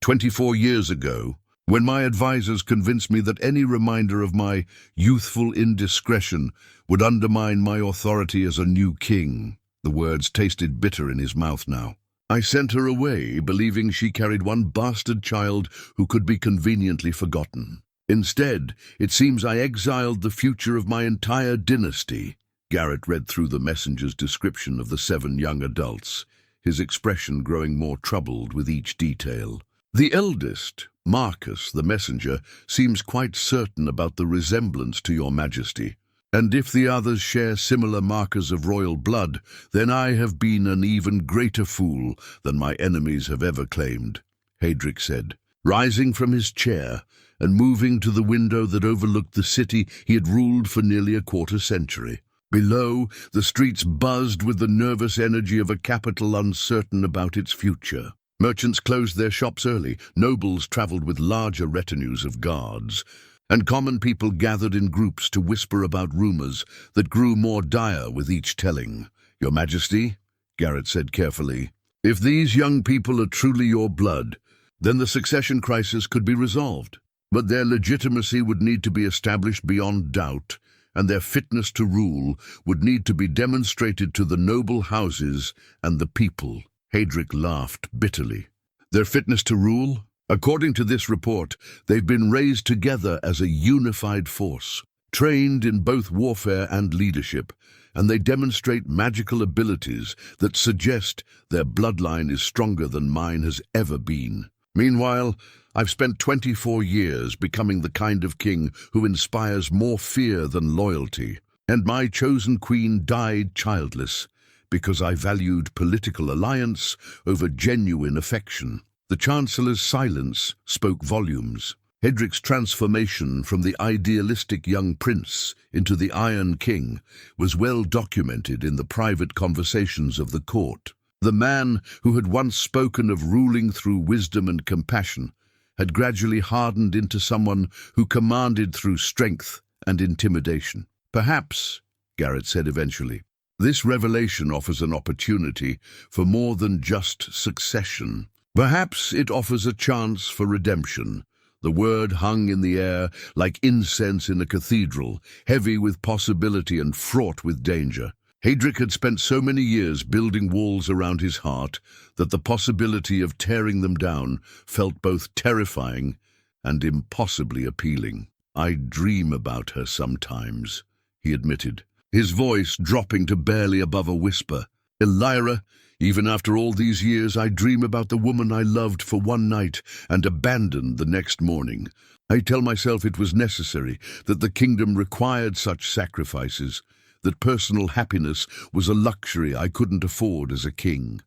24 years ago, when my advisors convinced me that any reminder of my youthful indiscretion would undermine my authority as a new king. The words tasted bitter in his mouth now. I sent her away, believing she carried one bastard child who could be conveniently forgotten. Instead, it seems I exiled the future of my entire dynasty. Garrett read through the messenger's description of the 7 young adults, his expression growing more troubled with each detail. The eldest, Marcus, the messenger, seems quite certain about the resemblance to your majesty. And if the others share similar markers of royal blood, then I have been an even greater fool than my enemies have ever claimed, Hadric said, rising from his chair and moving to the window that overlooked the city he had ruled for nearly a quarter century. Below, the streets buzzed with the nervous energy of a capital uncertain about its future. Merchants closed their shops early, nobles travelled with larger retinues of guards, and common people gathered in groups to whisper about rumours that grew more dire with each telling. Your Majesty, Garrett said carefully, if these young people are truly your blood, then the succession crisis could be resolved. But their legitimacy would need to be established beyond doubt, and their fitness to rule would need to be demonstrated to the noble houses and the people. Hadric laughed bitterly. Their fitness to rule? According to this report, they've been raised together as a unified force, trained in both warfare and leadership, and they demonstrate magical abilities that suggest their bloodline is stronger than mine has ever been. Meanwhile, I've spent 24 years becoming the kind of king who inspires more fear than loyalty, and my chosen queen died childless because I valued political alliance over genuine affection. The Chancellor's silence spoke volumes. Hadric's transformation from the idealistic young prince into the Iron King was well documented in the private conversations of the court. The man who had once spoken of ruling through wisdom and compassion had gradually hardened into someone who commanded through strength and intimidation. Perhaps, Garrett said eventually, this revelation offers an opportunity for more than just succession. Perhaps it offers a chance for redemption. The word hung in the air like incense in a cathedral, heavy with possibility and fraught with danger. Hadric had spent so many years building walls around his heart that the possibility of tearing them down felt both terrifying and impossibly appealing. I dream about her sometimes, he admitted, his voice dropping to barely above a whisper. Elira, even after all these years, I dream about the woman I loved for one night and abandoned the next morning. I tell myself it was necessary, that the kingdom required such sacrifices, that personal happiness was a luxury I couldn't afford as a king.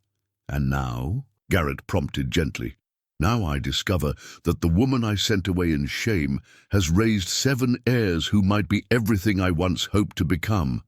And now, Garrett prompted gently, now I discover that the woman I sent away in shame has raised 7 heirs who might be everything I once hoped to become.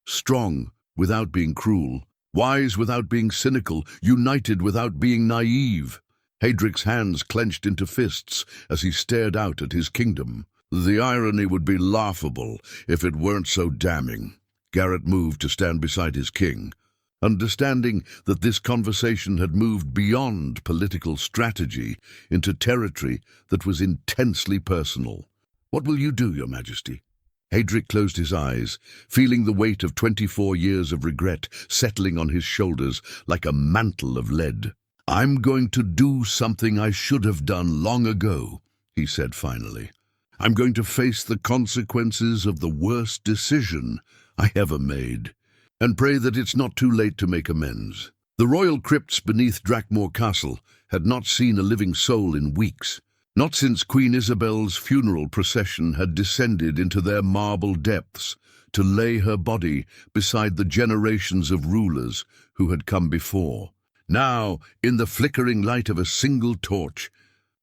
Strong without being cruel, wise without being cynical, united without being naive. Hadric's hands clenched into fists as he stared out at his kingdom. The irony would be laughable if it weren't so damning. Garrett moved to stand beside his king, understanding that this conversation had moved beyond political strategy into territory that was intensely personal. What will you do, Your Majesty? Hadric closed his eyes, feeling the weight of 24 years of regret settling on his shoulders like a mantle of lead. I'm going to do something I should have done long ago, he said finally. I'm going to face the consequences of the worst decision I ever made, and pray that it's not too late to make amends. The royal crypts beneath Drakmore Castle had not seen a living soul in weeks, not since Queen Isabel's funeral procession had descended into their marble depths to lay her body beside the generations of rulers who had come before. Now, in the flickering light of a single torch,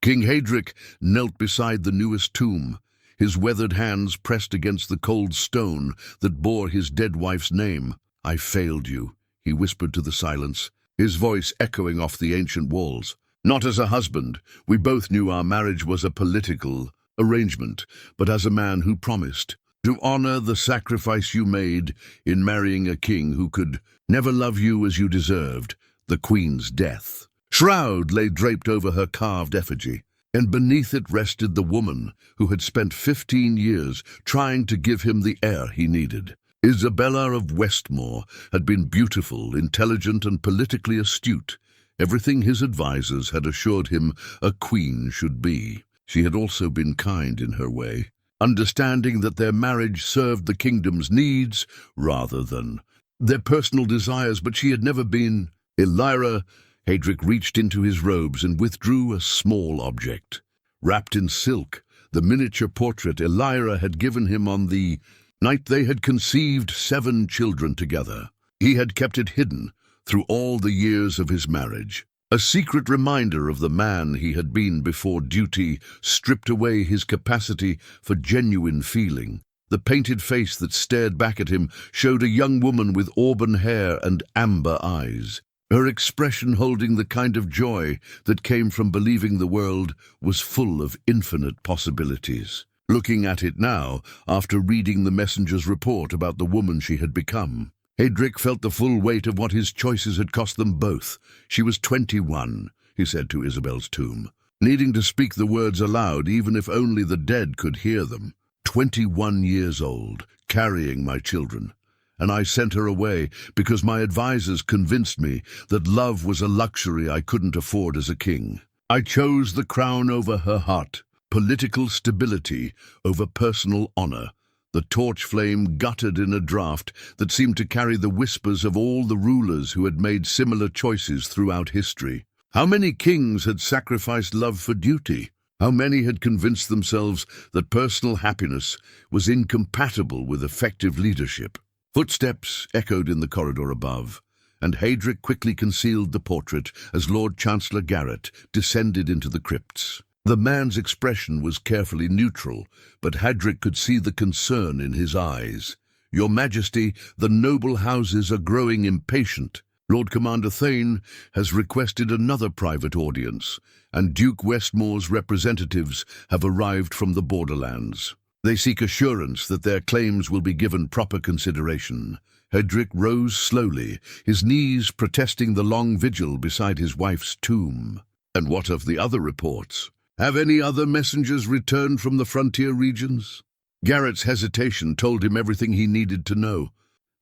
King Hadric knelt beside the newest tomb, his weathered hands pressed against the cold stone that bore his dead wife's name. I failed you, he whispered to the silence, his voice echoing off the ancient walls. Not as a husband. We both knew our marriage was a political arrangement, but as a man who promised to honor the sacrifice you made in marrying a king who could never love you as you deserved, the Queen's death. Shroud lay draped over her carved effigy. and beneath it rested the woman who had spent 15 years trying to give him the heir he needed. Isabella of Westmore had been beautiful, intelligent, and politically astute, everything his advisors had assured him a queen should be. She had also been kind in her way, understanding that their marriage served the kingdom's needs rather than their personal desires, but she had never been. Elira. Hadric reached into his robes and withdrew a small object. Wrapped in silk, the miniature portrait Elira had given him on the night they had conceived 7 children together. He had kept it hidden through all the years of his marriage, a secret reminder of the man he had been before duty stripped away his capacity for genuine feeling. The painted face that stared back at him showed a young woman with auburn hair and amber eyes. Her expression, holding the kind of joy that came from believing the world was full of infinite possibilities. Looking at it now, after reading the messenger's report about the woman she had become, Hadric felt the full weight of what his choices had cost them both. She was 21, he said to Isabel's tomb, needing to speak the words aloud even if only the dead could hear them. 21 years old, carrying my children. And I sent her away because my advisors convinced me that love was a luxury I couldn't afford as a king. I chose the crown over her heart, political stability over personal honor. The torch flame guttered in a draught that seemed to carry the whispers of all the rulers who had made similar choices throughout history. How many kings had sacrificed love for duty? How many had convinced themselves that personal happiness was incompatible with effective leadership? Footsteps echoed in the corridor above, and Hadric quickly concealed the portrait as Lord Chancellor Garrett descended into the crypts. The man's expression was carefully neutral, but Hadric could see the concern in his eyes. "Your Majesty, the noble houses are growing impatient. Lord Commander Thane has requested another private audience, and Duke Westmore's representatives have arrived from the borderlands. They seek assurance that their claims will be given proper consideration." Hadric rose slowly, his knees protesting the long vigil beside his wife's tomb. "And what of the other reports? Have any other messengers returned from the frontier regions?" Garrett's hesitation told him everything he needed to know.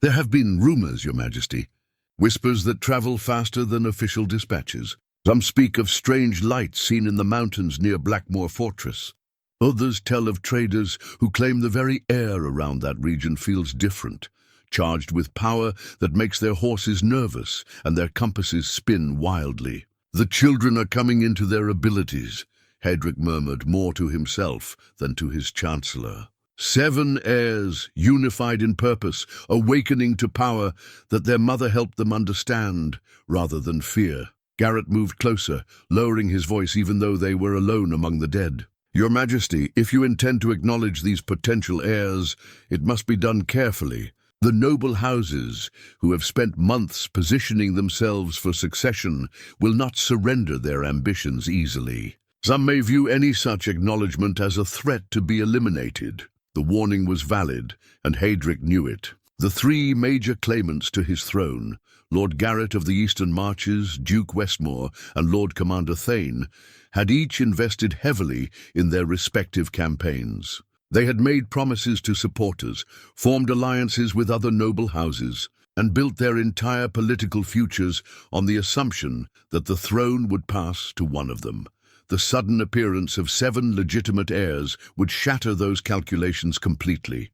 "There have been rumors, Your Majesty. Whispers that travel faster than official dispatches. Some speak of strange lights seen in the mountains near Blackmoor Fortress. Others tell of traders who claim the very air around that region feels different, charged with power that makes their horses nervous and their compasses spin wildly. The children are coming into their abilities," Hadric murmured, more to himself than to his chancellor. 7 heirs, unified in purpose, awakening to power that their mother helped them understand rather than fear. Garrett moved closer, lowering his voice even though they were alone among the dead. "Your Majesty, if you intend to acknowledge these potential heirs, it must be done carefully. The noble houses, who have spent months positioning themselves for succession, will not surrender their ambitions easily. Some may view any such acknowledgement as a threat to be eliminated." The warning was valid, and Hadric knew it. The 3 major claimants to his throne, Lord Garrett of the Eastern Marches, Duke Westmore, and Lord Commander Thane, had each invested heavily in their respective campaigns. They had made promises to supporters, formed alliances with other noble houses, and built their entire political futures on the assumption that the throne would pass to one of them. The sudden appearance of 7 legitimate heirs would shatter those calculations completely.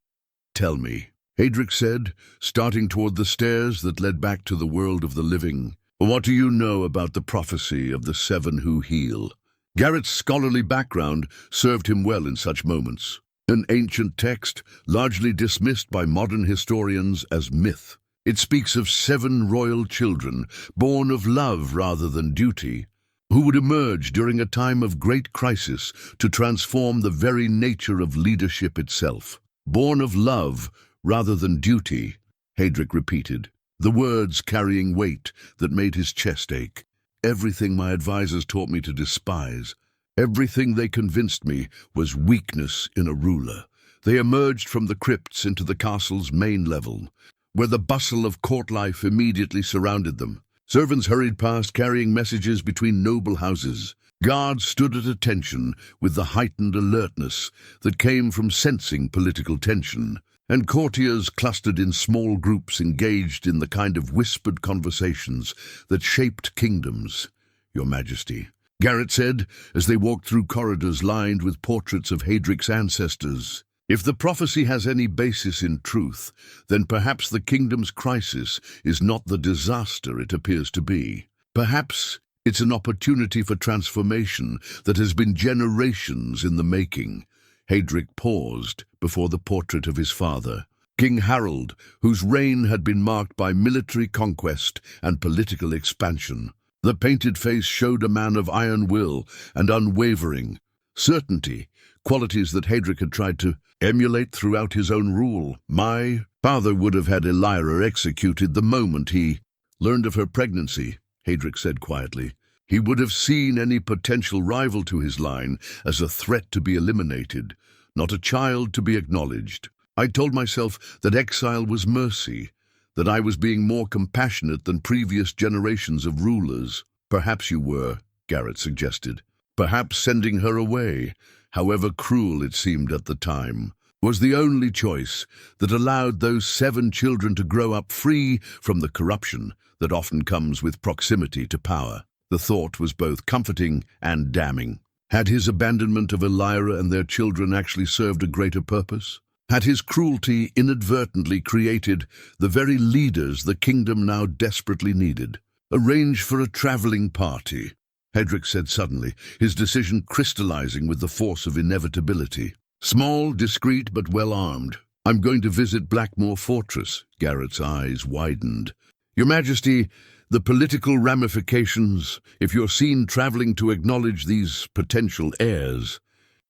"Tell me," Hadric said, starting toward the stairs that led back to the world of the living. "What do you know about the prophecy of the 7 who heal?" Garrett's scholarly background served him well in such moments. An ancient text, largely dismissed by modern historians as myth. It speaks of 7 royal children, born of love rather than duty, who would emerge during a time of great crisis to transform the very nature of leadership itself. "Born of love rather than duty," Hadric repeated, the words carrying weight that made his chest ache. "Everything my advisors taught me to despise, everything they convinced me was weakness in a ruler." They emerged from the crypts into the castle's main level, where the bustle of court life immediately surrounded them. Servants hurried past carrying messages between noble houses. Guards stood at attention with the heightened alertness that came from sensing political tension, and courtiers clustered in small groups engaged in the kind of whispered conversations that shaped kingdoms. "Your Majesty," Garrett said as they walked through corridors lined with portraits of Hadric's ancestors. "If the prophecy has any basis in truth, then perhaps the kingdom's crisis is not the disaster it appears to be. Perhaps it's an opportunity for transformation that has been generations in the making." Hadric paused before the portrait of his father, King Harold, whose reign had been marked by military conquest and political expansion. The painted face showed a man of iron will and unwavering certainty, qualities that Hadric had tried to emulate throughout his own rule. "My father would have had Elira executed the moment he learned of her pregnancy," Hadric said quietly. "He would have seen any potential rival to his line as a threat to be eliminated, not a child to be acknowledged. I told myself that exile was mercy, that I was being more compassionate than previous generations of rulers." "Perhaps you were," Garrett suggested. "Perhaps sending her away, however cruel it seemed at the time, was the only choice that allowed those 7 children to grow up free from the corruption that often comes with proximity to power." The thought was both comforting and damning. Had his abandonment of Elira and their children actually served a greater purpose? Had his cruelty inadvertently created the very leaders the kingdom now desperately needed? "Arrange for a traveling party," Hadric said suddenly, his decision crystallizing with the force of inevitability. "Small, discreet, but well-armed. I'm going to visit Blackmoor Fortress." Garrett's eyes widened. "Your Majesty, the political ramifications, if you're seen traveling to acknowledge these potential heirs,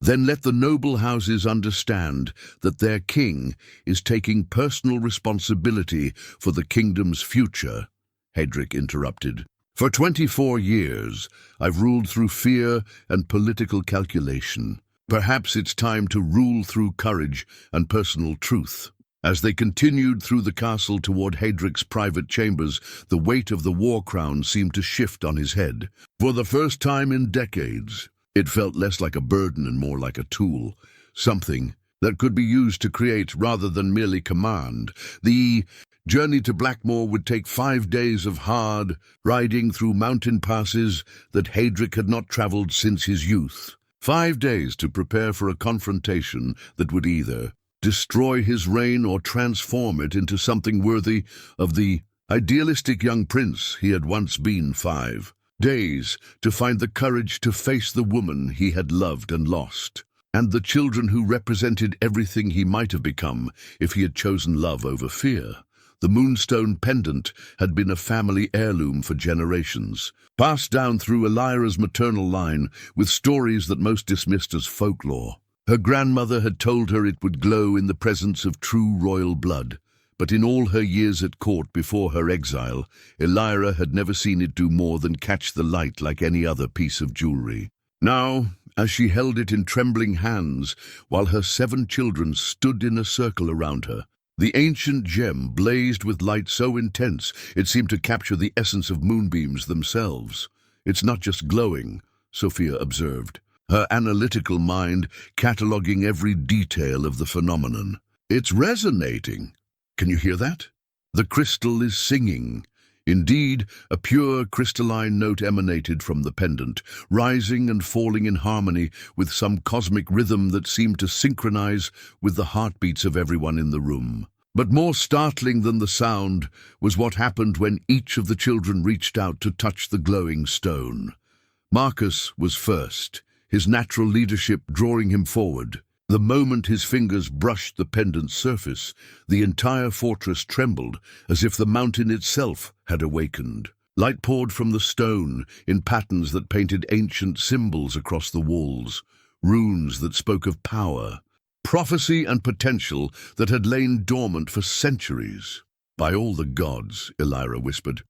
then let the noble houses understand that their king is taking personal responsibility for the kingdom's future," Hadric interrupted. "For 24 years, I've ruled through fear and political calculation. Perhaps it's time to rule through courage and personal truth." As they continued through the castle toward Hadric's private chambers, the weight of the war crown seemed to shift on his head. For the first time in decades, it felt less like a burden and more like a tool, something that could be used to create rather than merely command. The journey to Blackmoor would take 5 days of hard riding through mountain passes that Hadric had not traveled since his youth. 5 days to prepare for a confrontation that would either destroy his reign or transform it into something worthy of the idealistic young prince he had once been. 5 days to find the courage to face the woman he had loved and lost, and the children who represented everything he might have become if he had chosen love over fear. The moonstone pendant had been a family heirloom for generations, passed down through Elira's maternal line with stories that most dismissed as folklore. Her grandmother had told her it would glow in the presence of true royal blood, but in all her years at court before her exile, Elira had never seen it do more than catch the light like any other piece of jewelry. Now, as she held it in trembling hands, while her 7 children stood in a circle around her, the ancient gem blazed with light so intense it seemed to capture the essence of moonbeams themselves. "It's not just glowing," Sophia observed, her analytical mind cataloging every detail of the phenomenon. "It's resonating. Can you hear that? The crystal is singing." Indeed, a pure crystalline note emanated from the pendant, rising and falling in harmony with some cosmic rhythm that seemed to synchronize with the heartbeats of everyone in the room. But more startling than the sound was what happened when each of the children reached out to touch the glowing stone. Marcus was first, his natural leadership drawing him forward. The moment his fingers brushed the pendant's surface, the entire fortress trembled as if the mountain itself had awakened. Light poured from the stone in patterns that painted ancient symbols across the walls, runes that spoke of power, prophecy and potential that had lain dormant for centuries. "By all the gods," Elira whispered,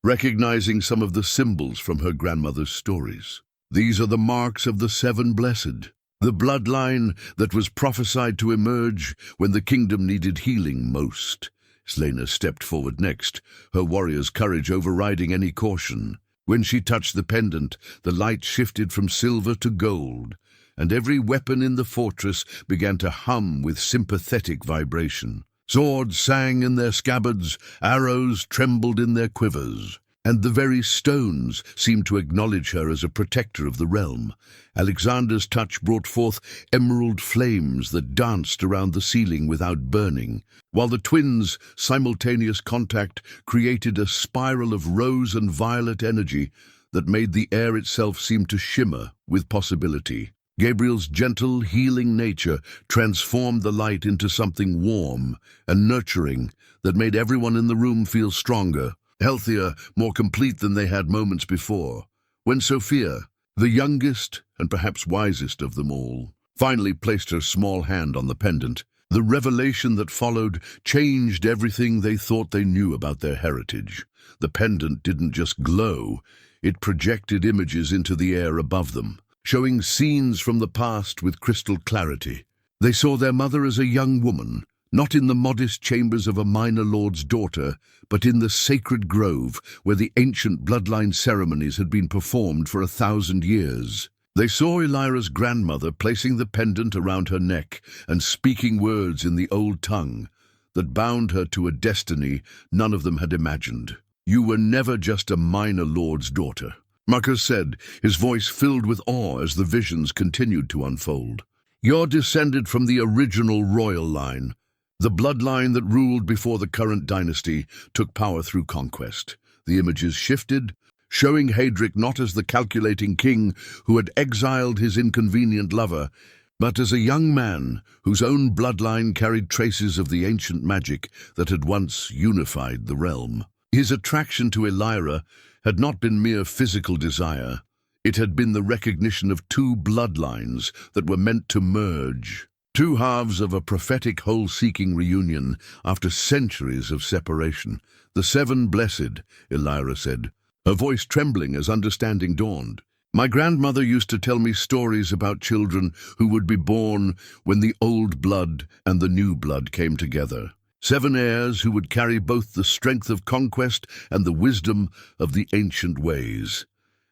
recognizing some of the symbols from her grandmother's stories. "These are the marks of the 7 blessed, the bloodline that was prophesied to emerge when the kingdom needed healing most." Selena stepped forward next, her warrior's courage overriding any caution. When she touched the pendant, the light shifted from silver to gold, and every weapon in the fortress began to hum with sympathetic vibration. Swords sang in their scabbards, arrows trembled in their quivers, and the very stones seemed to acknowledge her as a protector of the realm. Alexander's touch brought forth emerald flames that danced around the ceiling without burning, while the twins' simultaneous contact created a spiral of rose and violet energy that made the air itself seem to shimmer with possibility. Gabriel's gentle, healing nature transformed the light into something warm and nurturing that made everyone in the room feel stronger, healthier, more complete than they had moments before. When Sophia, the youngest and perhaps wisest of them all, finally placed her small hand on the pendant, the revelation that followed changed everything they thought they knew about their heritage. The pendant didn't just glow, it projected images into the air above them, showing scenes from the past with crystal clarity. They saw their mother as a young woman, not in the modest chambers of a minor lord's daughter, but in the sacred grove where the ancient bloodline ceremonies had been performed for 1,000 years. They saw Elira's grandmother placing the pendant around her neck and speaking words in the old tongue that bound her to a destiny none of them had imagined. "You were never just a minor lord's daughter," Marcus said, his voice filled with awe as the visions continued to unfold. "You're descended from the original royal line, the bloodline that ruled before the current dynasty took power through conquest." The images shifted, showing Hadric not as the calculating king who had exiled his inconvenient lover, but as a young man whose own bloodline carried traces of the ancient magic that had once unified the realm. His attraction to Elira had not been mere physical desire. It had been the recognition of two bloodlines that were meant to merge, two halves of a prophetic whole-seeking reunion after centuries of separation. "The seven blessed," Elira said, her voice trembling as understanding dawned. "My grandmother used to tell me stories about children who would be born when the old blood and the new blood came together. 7 heirs who would carry both the strength of conquest and the wisdom of the ancient ways."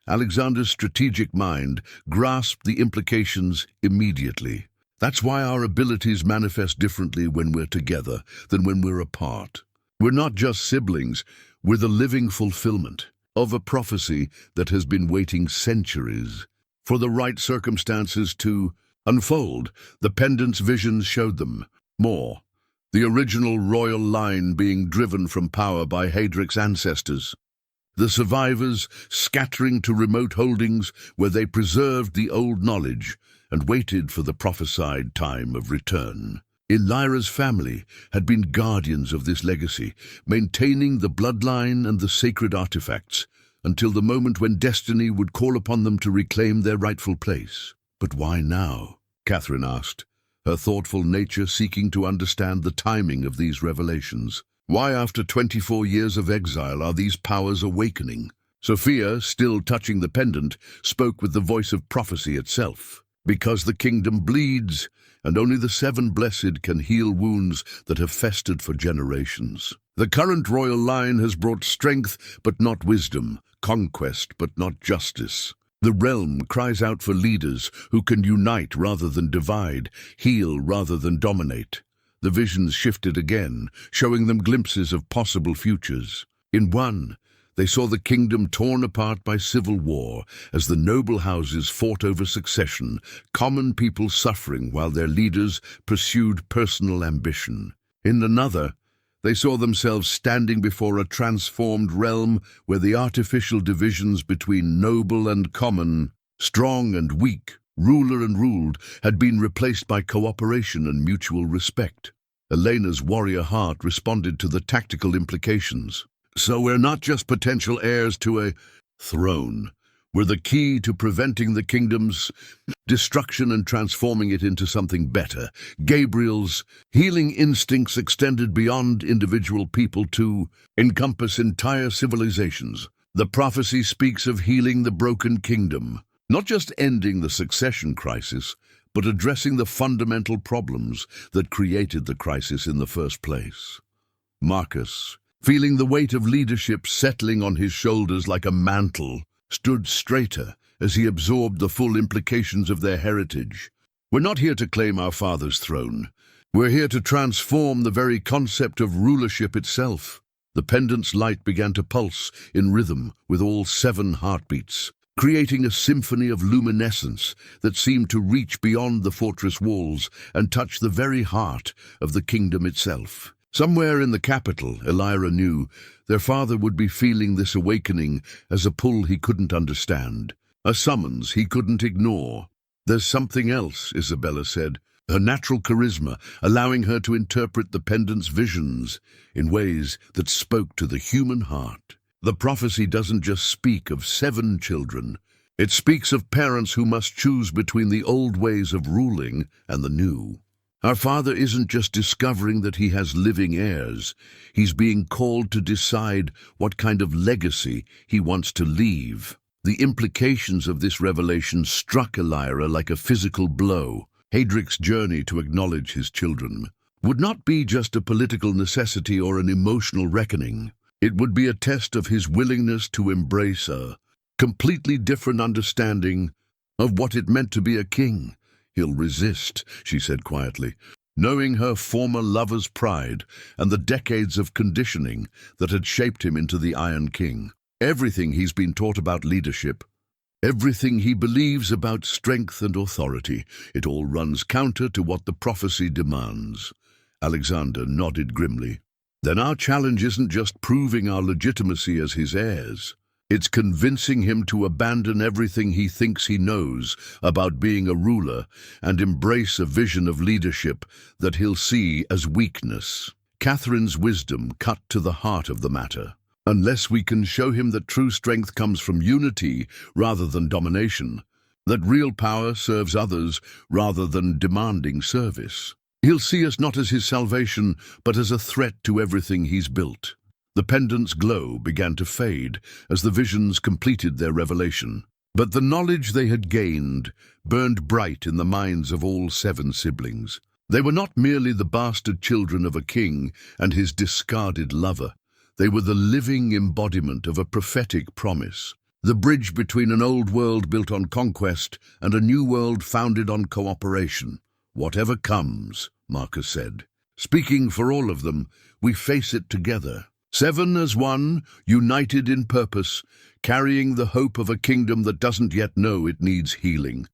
Alexander's strategic mind grasped the implications immediately. That's why our abilities manifest differently when we're together than when we're apart. We're not just siblings, we're the living fulfillment of a prophecy that has been waiting centuries for the right circumstances to unfold. The pendant's visions showed them more. The original royal line being driven from power by Hadric's ancestors. The survivors scattering to remote holdings where they preserved the old knowledge and waited for the prophesied time of return. Elira's family had been guardians of this legacy, maintaining the bloodline and the sacred artifacts, until the moment when destiny would call upon them to reclaim their rightful place. "But why now?" Catherine asked, her thoughtful nature seeking to understand the timing of these revelations. Why, after 24 years of exile, are these powers awakening? Sophia, still touching the pendant, spoke with the voice of prophecy itself. "Because the kingdom bleeds, and only the 7 blessed can heal wounds that have festered for generations. The current royal line has brought strength but not wisdom, conquest but not justice. The realm cries out for leaders who can unite rather than divide, heal rather than dominate." The visions shifted again, showing them glimpses of possible futures. In one, they saw the kingdom torn apart by civil war as the noble houses fought over succession, common people suffering while their leaders pursued personal ambition. In another, they saw themselves standing before a transformed realm where the artificial divisions between noble and common, strong and weak, ruler and ruled, had been replaced by cooperation and mutual respect. Elena's warrior heart responded to the tactical implications. "So we're not just potential heirs to a throne. We're the key to preventing the kingdom's destruction and transforming it into something better." Gabriel's healing instincts extended beyond individual people to encompass entire civilizations. The prophecy speaks of healing the broken kingdom, not just ending the succession crisis, but addressing the fundamental problems that created the crisis in the first place. Marcus, feeling the weight of leadership settling on his shoulders like a mantle, stood straighter as he absorbed the full implications of their heritage. We're not here to claim our father's throne. We're here to transform the very concept of rulership itself. The pendant's light began to pulse in rhythm with all 7 heartbeats, creating a symphony of luminescence that seemed to reach beyond the fortress walls and touch the very heart of the kingdom itself. Somewhere in the capital, Elira knew, their father would be feeling this awakening as a pull he couldn't understand, a summons he couldn't ignore. "There's something else," Isabella said, her natural charisma allowing her to interpret the pendant's visions in ways that spoke to the human heart. The prophecy doesn't just speak of 7 children. It speaks of parents who must choose between the old ways of ruling and the new. Our father isn't just discovering that he has living heirs. He's being called to decide what kind of legacy he wants to leave. The implications of this revelation struck Elira like a physical blow. Hadric's journey to acknowledge his children would not be just a political necessity or an emotional reckoning. It would be a test of his willingness to embrace a completely different understanding of what it meant to be a king. "He'll resist," she said quietly, knowing her former lover's pride and the decades of conditioning that had shaped him into the Iron King. Everything he's been taught about leadership, everything he believes about strength and authority, it all runs counter to what the prophecy demands. Alexander nodded grimly. "Then our challenge isn't just proving our legitimacy as his heirs. It's convincing him to abandon everything he thinks he knows about being a ruler and embrace a vision of leadership that he'll see as weakness." Catherine's wisdom cut to the heart of the matter. "Unless we can show him that true strength comes from unity rather than domination, that real power serves others rather than demanding service, he'll see us not as his salvation, but as a threat to everything he's built." The pendant's glow began to fade as the visions completed their revelation. But the knowledge they had gained burned bright in the minds of all 7 siblings. They were not merely the bastard children of a king and his discarded lover. They were the living embodiment of a prophetic promise, the bridge between an old world built on conquest and a new world founded on cooperation. "Whatever comes," Marcus said, "speaking for all of them, we face it together. 7 as one, united in purpose, carrying the hope of a kingdom that doesn't yet know it needs healing."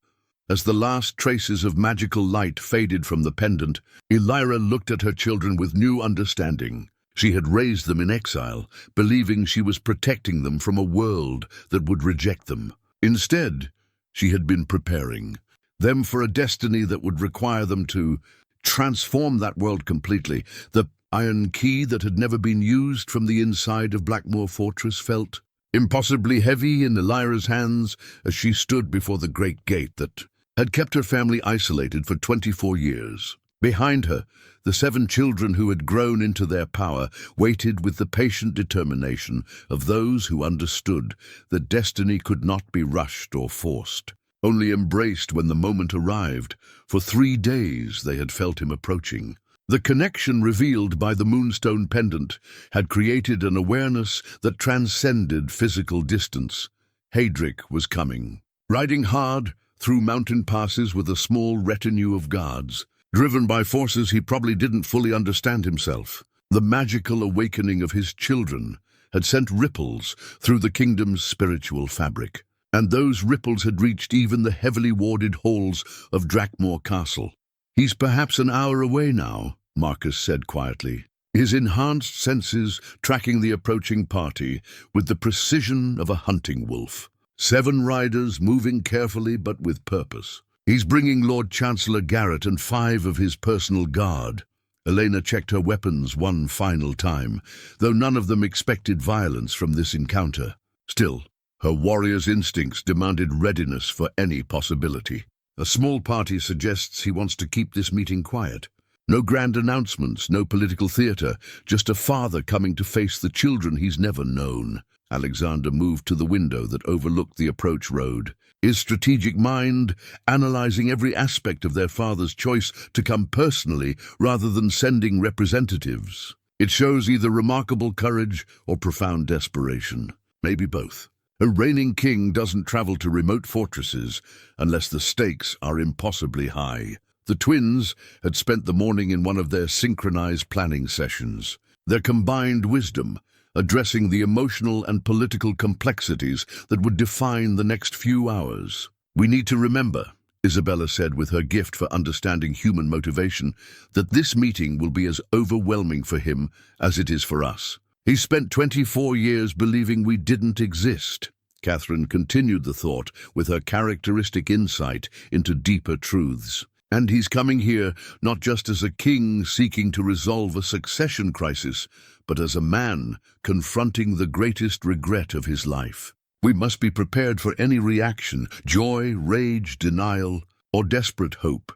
As the last traces of magical light faded from the pendant, Elira looked at her children with new understanding. She had raised them in exile, believing she was protecting them from a world that would reject them. Instead, she had been preparing them for a destiny that would require them to transform that world completely. The iron key that had never been used from the inside of Blackmoor Fortress felt impossibly heavy in Elira's hands as she stood before the great gate that had kept her family isolated for 24 years. Behind her, the 7 children who had grown into their power waited with the patient determination of those who understood that destiny could not be rushed or forced, only embraced when the moment arrived. For 3 days they had felt him approaching. The connection revealed by the moonstone pendant had created an awareness that transcended physical distance. Hadric was coming, riding hard through mountain passes with a small retinue of guards, driven by forces he probably didn't fully understand himself. The magical awakening of his children had sent ripples through the kingdom's spiritual fabric, and those ripples had reached even the heavily warded halls of Drakmore Castle. "He's perhaps an hour away now," Marcus said quietly, his enhanced senses tracking the approaching party with the precision of a hunting wolf. 7 riders moving carefully but with purpose. "He's bringing Lord Chancellor Garrett and 5 of his personal guard." Elena checked her weapons one final time, though none of them expected violence from this encounter. Still, her warrior's instincts demanded readiness for any possibility. "A small party suggests he wants to keep this meeting quiet. No grand announcements, no political theater, just a father coming to face the children he's never known." Alexander moved to the window that overlooked the approach road, his strategic mind analyzing every aspect of their father's choice to come personally rather than sending representatives. It shows either remarkable courage or profound desperation. Maybe both. A reigning king doesn't travel to remote fortresses unless the stakes are impossibly high. The twins had spent the morning in one of their synchronized planning sessions. Their combined wisdom, addressing the emotional and political complexities that would define the next few hours. "We need to remember," Isabella said with her gift for understanding human motivation, "that this meeting will be as overwhelming for him as it is for us. He spent 24 years believing we didn't exist." Catherine continued the thought with her characteristic insight into deeper truths. "And he's coming here not just as a king seeking to resolve a succession crisis, but as a man confronting the greatest regret of his life. We must be prepared for any reaction, joy, rage, denial, or desperate hope."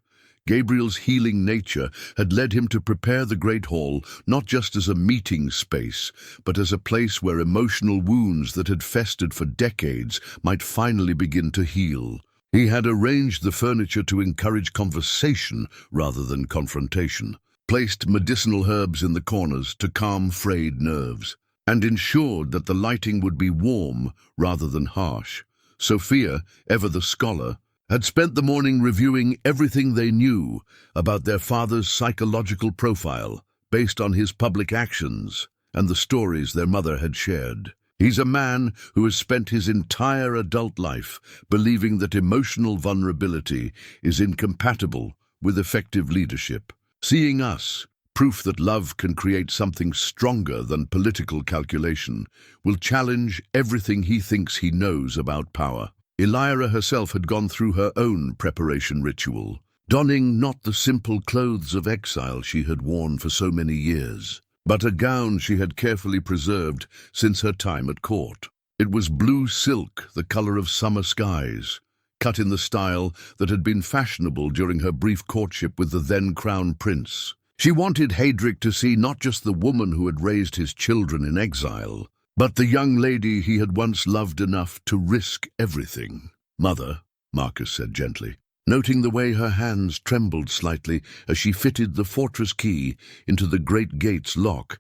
Gabriel's healing nature had led him to prepare the Great Hall not just as a meeting space, but as a place where emotional wounds that had festered for decades might finally begin to heal. He had arranged the furniture to encourage conversation rather than confrontation, placed medicinal herbs in the corners to calm frayed nerves, and ensured that the lighting would be warm rather than harsh. Sophia, ever the scholar, had spent the morning reviewing everything they knew about their father's psychological profile based on his public actions and the stories their mother had shared. He's a man who has spent his entire adult life believing that emotional vulnerability is incompatible with effective leadership. Seeing us, proof that love can create something stronger than political calculation, will challenge everything he thinks he knows about power. Elira herself had gone through her own preparation ritual, donning not the simple clothes of exile she had worn for so many years, but a gown she had carefully preserved since her time at court. It was blue silk, the color of summer skies, cut in the style that had been fashionable during her brief courtship with the then crown prince. She wanted Hadric to see not just the woman who had raised his children in exile, but the young lady he had once loved enough to risk everything. "Mother," Marcus said gently, noting the way her hands trembled slightly as she fitted the fortress key into the great gate's lock,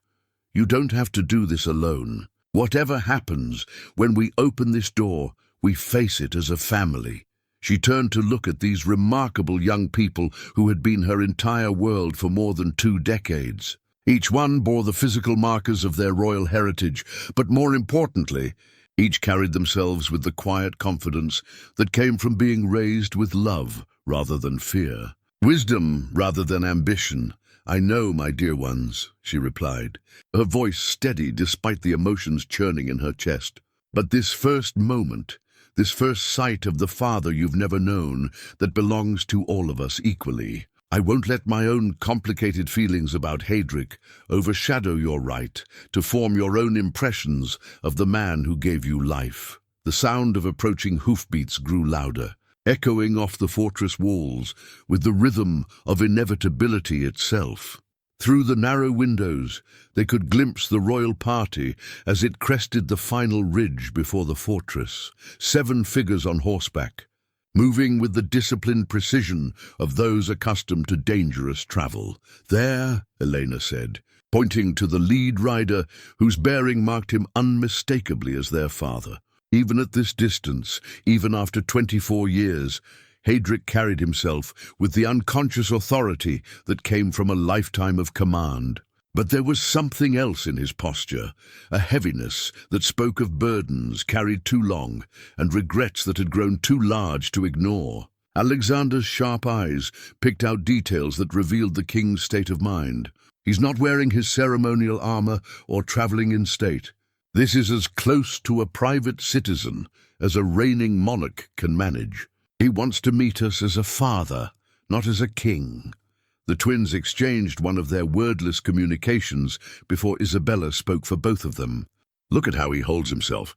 "you don't have to do this alone. Whatever happens, when we open this door, we face it as a family." She turned to look at these remarkable young people who had been her entire world for more than 2 decades. Each one bore the physical markers of their royal heritage, but more importantly, each carried themselves with the quiet confidence that came from being raised with love rather than fear. "Wisdom rather than ambition. I know, my dear ones," she replied, her voice steady despite the emotions churning in her chest. "But this first moment, this first sight of the father you've never known that belongs to all of us equally. I won't let my own complicated feelings about Hadric overshadow your right to form your own impressions of the man who gave you life." The sound of approaching hoofbeats grew louder, echoing off the fortress walls with the rhythm of inevitability itself. Through the narrow windows, they could glimpse the royal party as it crested the final ridge before the fortress, 7 figures on horseback, moving with the disciplined precision of those accustomed to dangerous travel. "There," Elena said, pointing to the lead rider whose bearing marked him unmistakably as their father. Even at this distance, even after 24 years, Hadric carried himself with the unconscious authority that came from a lifetime of command. But there was something else in his posture, a heaviness that spoke of burdens carried too long and regrets that had grown too large to ignore. Alexander's sharp eyes picked out details that revealed the king's state of mind. He's not wearing his ceremonial armor or traveling in state. This is as close to a private citizen as a reigning monarch can manage. He wants to meet us as a father, not as a king. The twins exchanged one of their wordless communications before Isabella spoke for both of them. "Look at how he holds himself.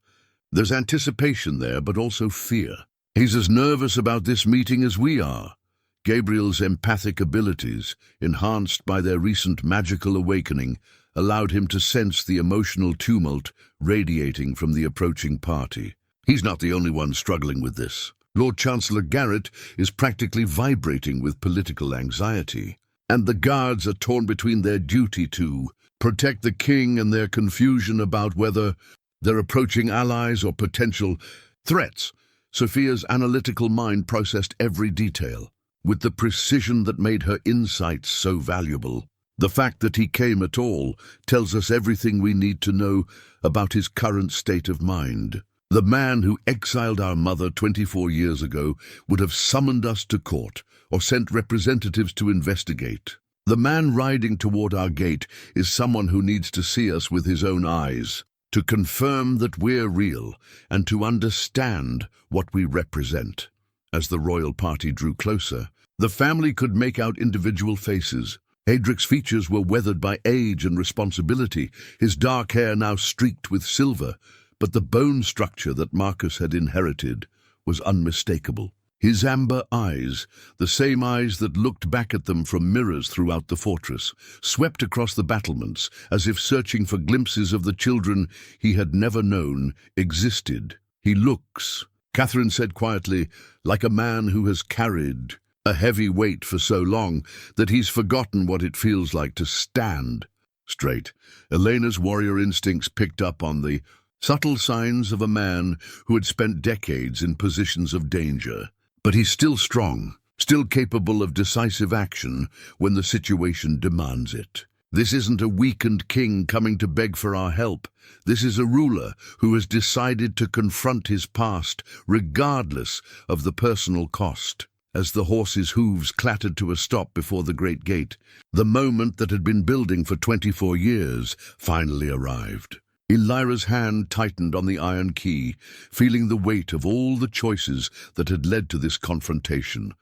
There's anticipation there, but also fear. He's as nervous about this meeting as we are." Gabriel's empathic abilities, enhanced by their recent magical awakening, allowed him to sense the emotional tumult radiating from the approaching party. He's not the only one struggling with this. Lord Chancellor Garrett is practically vibrating with political anxiety, and the guards are torn between their duty to protect the king and their confusion about whether they're approaching allies or potential threats. Sophia's analytical mind processed every detail, with the precision that made her insights so valuable. The fact that he came at all tells us everything we need to know about his current state of mind. The man who exiled our mother 24 years ago would have summoned us to court or sent representatives to investigate. The man riding toward our gate is someone who needs to see us with his own eyes, to confirm that we're real and to understand what we represent. As the royal party drew closer, the family could make out individual faces. Hadric's features were weathered by age and responsibility, his dark hair now streaked with silver, but the bone structure that Marcus had inherited was unmistakable. His amber eyes, the same eyes that looked back at them from mirrors throughout the fortress, swept across the battlements as if searching for glimpses of the children he had never known existed. "He looks," Catherine said quietly, "like a man who has carried a heavy weight for so long that he's forgotten what it feels like to stand straight." Elena's warrior instincts picked up on the subtle signs of a man who had spent decades in positions of danger. But he's still strong, still capable of decisive action when the situation demands it. This isn't a weakened king coming to beg for our help. This is a ruler who has decided to confront his past, regardless of the personal cost. As the horse's hooves clattered to a stop before the great gate, the moment that had been building for 24 years finally arrived. Elira's hand tightened on the iron key, feeling the weight of all the choices that had led to this confrontation.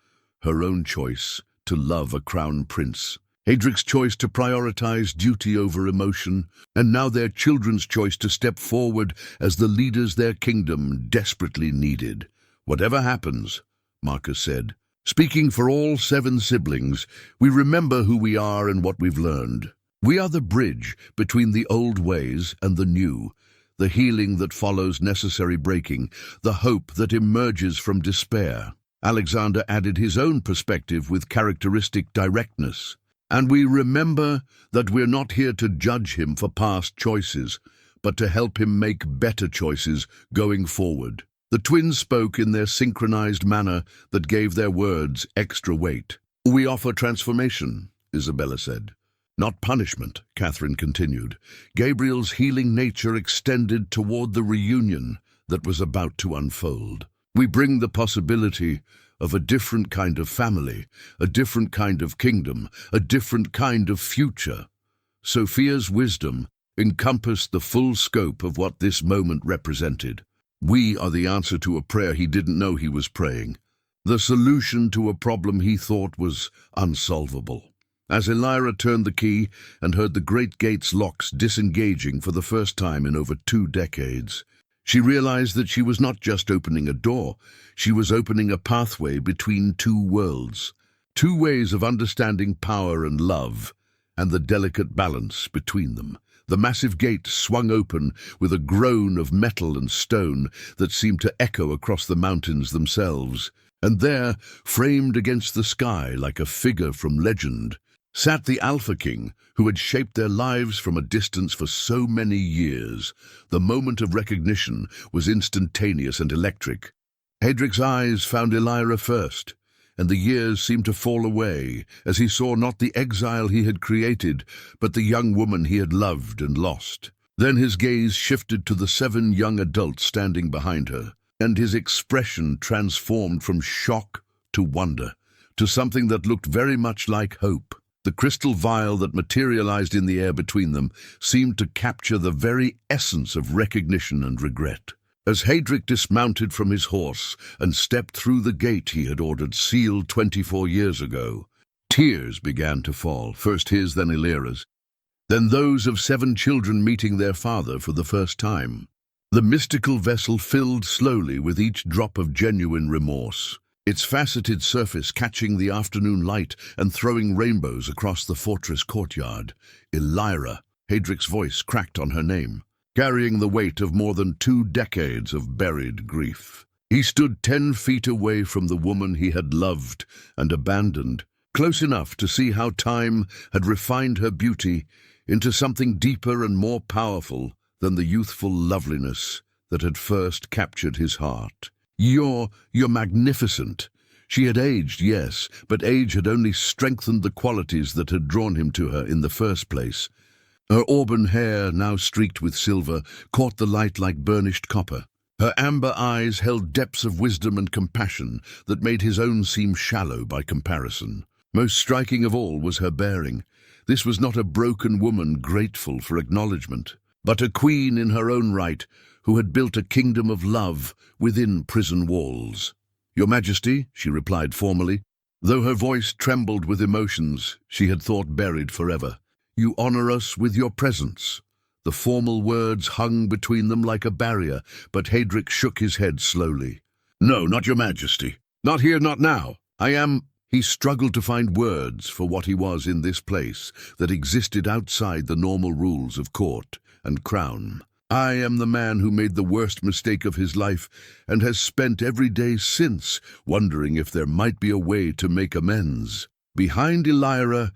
Her own choice to love a crown prince, Hadric's choice to prioritize duty over emotion, and now their children's choice to step forward as the leaders their kingdom desperately needed. "Whatever happens," Marcus said, "speaking for all 7 siblings, we remember who we are and what we've learned. We are the bridge between the old ways and the new, the healing that follows necessary breaking, the hope that emerges from despair." Alexander added his own perspective with characteristic directness. "And we remember that we're not here to judge him for past choices, but to help him make better choices going forward." The twins spoke in their synchronized manner that gave their words extra weight. "We offer transformation," Isabella said. "Not punishment," Catherine continued. Gabriel's healing nature extended toward the reunion that was about to unfold. "We bring the possibility of a different kind of family, a different kind of kingdom, a different kind of future." Sophia's wisdom encompassed the full scope of what this moment represented. We are the answer to a prayer he didn't know he was praying, the solution to a problem he thought was unsolvable. As Elira turned the key and heard the great gate's locks disengaging for the first time in over 2 decades, she realized that she was not just opening a door, she was opening a pathway between 2 worlds, 2 ways of understanding power and love, and the delicate balance between them. The massive gate swung open with a groan of metal and stone that seemed to echo across the mountains themselves, and there, framed against the sky like a figure from legend, sat the Alpha King, who had shaped their lives from a distance for so many years. The moment of recognition was instantaneous and electric. Hadric's eyes found Elira first, and the years seemed to fall away as he saw not the exile he had created, but the young woman he had loved and lost. Then his gaze shifted to the 7 young adults standing behind her, and his expression transformed from shock to wonder, to something that looked very much like hope. The crystal vial that materialized in the air between them seemed to capture the very essence of recognition and regret. As Hadric dismounted from his horse and stepped through the gate he had ordered sealed 24 years ago, tears began to fall, first his, then Elira's, then those of 7 children meeting their father for the first time. The mystical vessel filled slowly with each drop of genuine remorse, its faceted surface catching the afternoon light and throwing rainbows across the fortress courtyard. Elira, Hadric's voice cracked on her name, carrying the weight of more than 2 decades of buried grief. He stood 10 feet away from the woman he had loved and abandoned, close enough to see how time had refined her beauty, into something deeper and more powerful than the youthful loveliness that had first captured his heart. You're magnificent. She had aged, yes, but age had only strengthened the qualities that had drawn him to her in the first place. Her auburn hair, now streaked with silver, caught the light like burnished copper. Her amber eyes held depths of wisdom and compassion that made his own seem shallow by comparison. Most striking of all was her bearing. This was not a broken woman grateful for acknowledgement, but a queen in her own right who had built a kingdom of love within prison walls. "Your Majesty," she replied formally, though her voice trembled with emotions she had thought buried forever. "You honor us with your presence." The formal words hung between them like a barrier, but Hadric shook his head slowly. "No, not your Majesty. Not here, not now. I am—" He struggled to find words for what he was in this place that existed outside the normal rules of court and crown. "I am the man who made the worst mistake of his life and has spent every day since wondering if there might be a way to make amends." Behind Elira,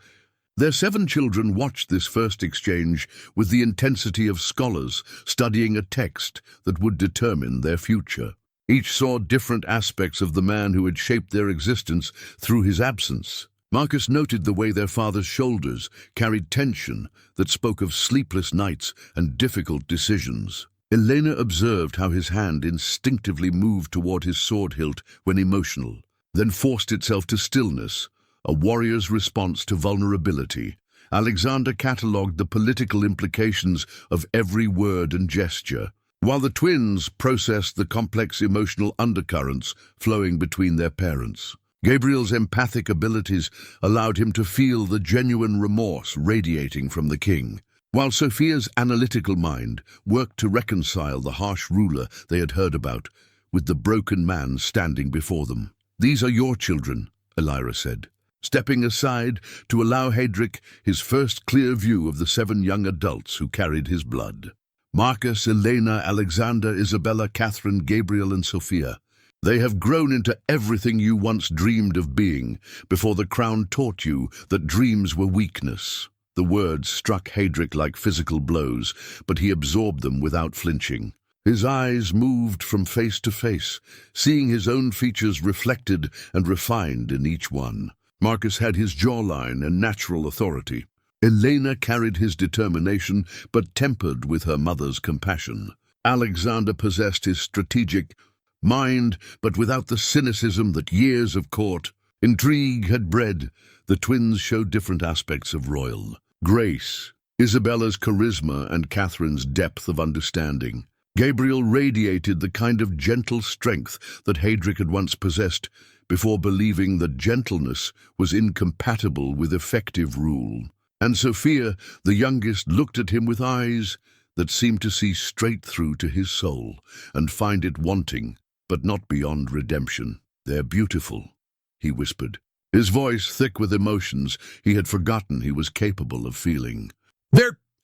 their 7 children watched this first exchange with the intensity of scholars studying a text that would determine their future. Each saw different aspects of the man who had shaped their existence through his absence. Marcus noted the way their father's shoulders carried tension that spoke of sleepless nights and difficult decisions. Elena observed how his hand instinctively moved toward his sword hilt when emotional, then forced itself to stillness, a warrior's response to vulnerability. Alexander catalogued the political implications of every word and gesture, while the twins processed the complex emotional undercurrents flowing between their parents. Gabriel's empathic abilities allowed him to feel the genuine remorse radiating from the king, while Sophia's analytical mind worked to reconcile the harsh ruler they had heard about with the broken man standing before them. "These are your children," Elira said, stepping aside to allow Hadric his first clear view of the 7 young adults who carried his blood. "Marcus, Elena, Alexander, Isabella, Catherine, Gabriel, and Sophia. They have grown into everything you once dreamed of being before the crown taught you that dreams were weakness." The words struck Hadric like physical blows, but he absorbed them without flinching. His eyes moved from face to face, seeing his own features reflected and refined in each one. Marcus had his jawline and natural authority. Elena carried his determination, but tempered with her mother's compassion. Alexander possessed his strategic mind, but without the cynicism that years of court intrigue had bred. The twins showed different aspects of royal grace. Isabella's charisma and Catherine's depth of understanding. Gabriel radiated the kind of gentle strength that Hadric had once possessed before believing that gentleness was incompatible with effective rule. And Sophia, the youngest, looked at him with eyes that seemed to see straight through to his soul and find it wanting, but not beyond redemption. "They're beautiful," he whispered, his voice thick with emotions he had forgotten he was capable of feeling.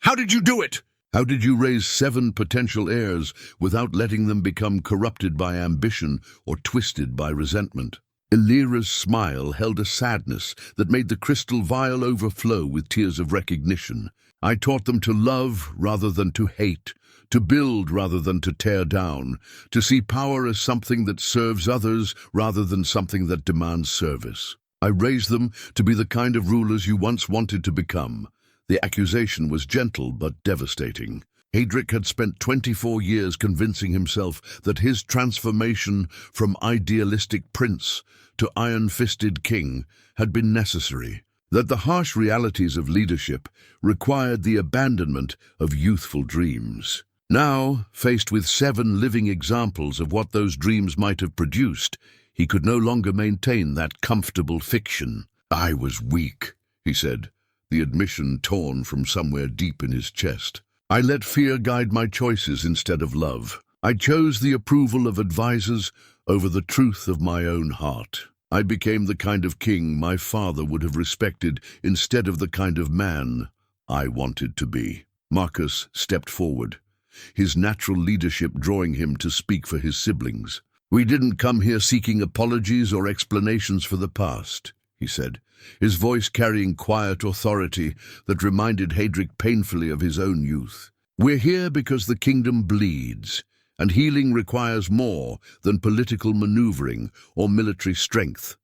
How did you do it? How did you raise 7 potential heirs without letting them become corrupted by ambition or twisted by resentment?" Elira's smile held a sadness that made the crystal vial overflow with tears of recognition. "I taught them to love rather than to hate, to build rather than to tear down, to see power as something that serves others rather than something that demands service. I raised them to be the kind of rulers you once wanted to become." The accusation was gentle but devastating. Hadric had spent 24 years convincing himself that his transformation from idealistic prince to iron-fisted king had been necessary, that the harsh realities of leadership required the abandonment of youthful dreams. Now, faced with 7 living examples of what those dreams might have produced, he could no longer maintain that comfortable fiction. "I was weak," he said, the admission torn from somewhere deep in his chest. "I let fear guide my choices instead of love. I chose the approval of advisors over the truth of my own heart. I became the kind of king my father would have respected instead of the kind of man I wanted to be." Marcus stepped forward, his natural leadership drawing him to speak for his siblings. "We didn't come here seeking apologies or explanations for the past," he said. his voice carrying quiet authority that reminded Hadric painfully of his own youth. "We're here because the kingdom bleeds, and healing requires more than political maneuvering or military strength."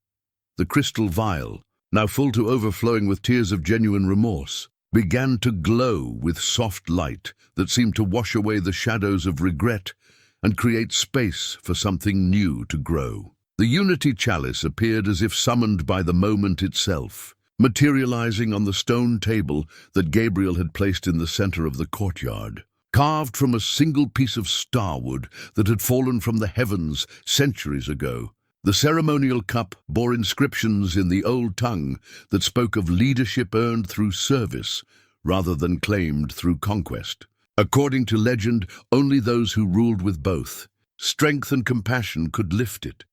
The crystal vial, now full to overflowing with tears of genuine remorse, began to glow with soft light that seemed to wash away the shadows of regret and create space for something new to grow. The unity chalice appeared as if summoned by the moment itself, materializing on the stone table that Gabriel had placed in the center of the courtyard. Carved from a single piece of starwood that had fallen from the heavens centuries ago, the ceremonial cup bore inscriptions in the old tongue that spoke of leadership earned through service rather than claimed through conquest. According to legend, only those who ruled with both strength and compassion could lift it.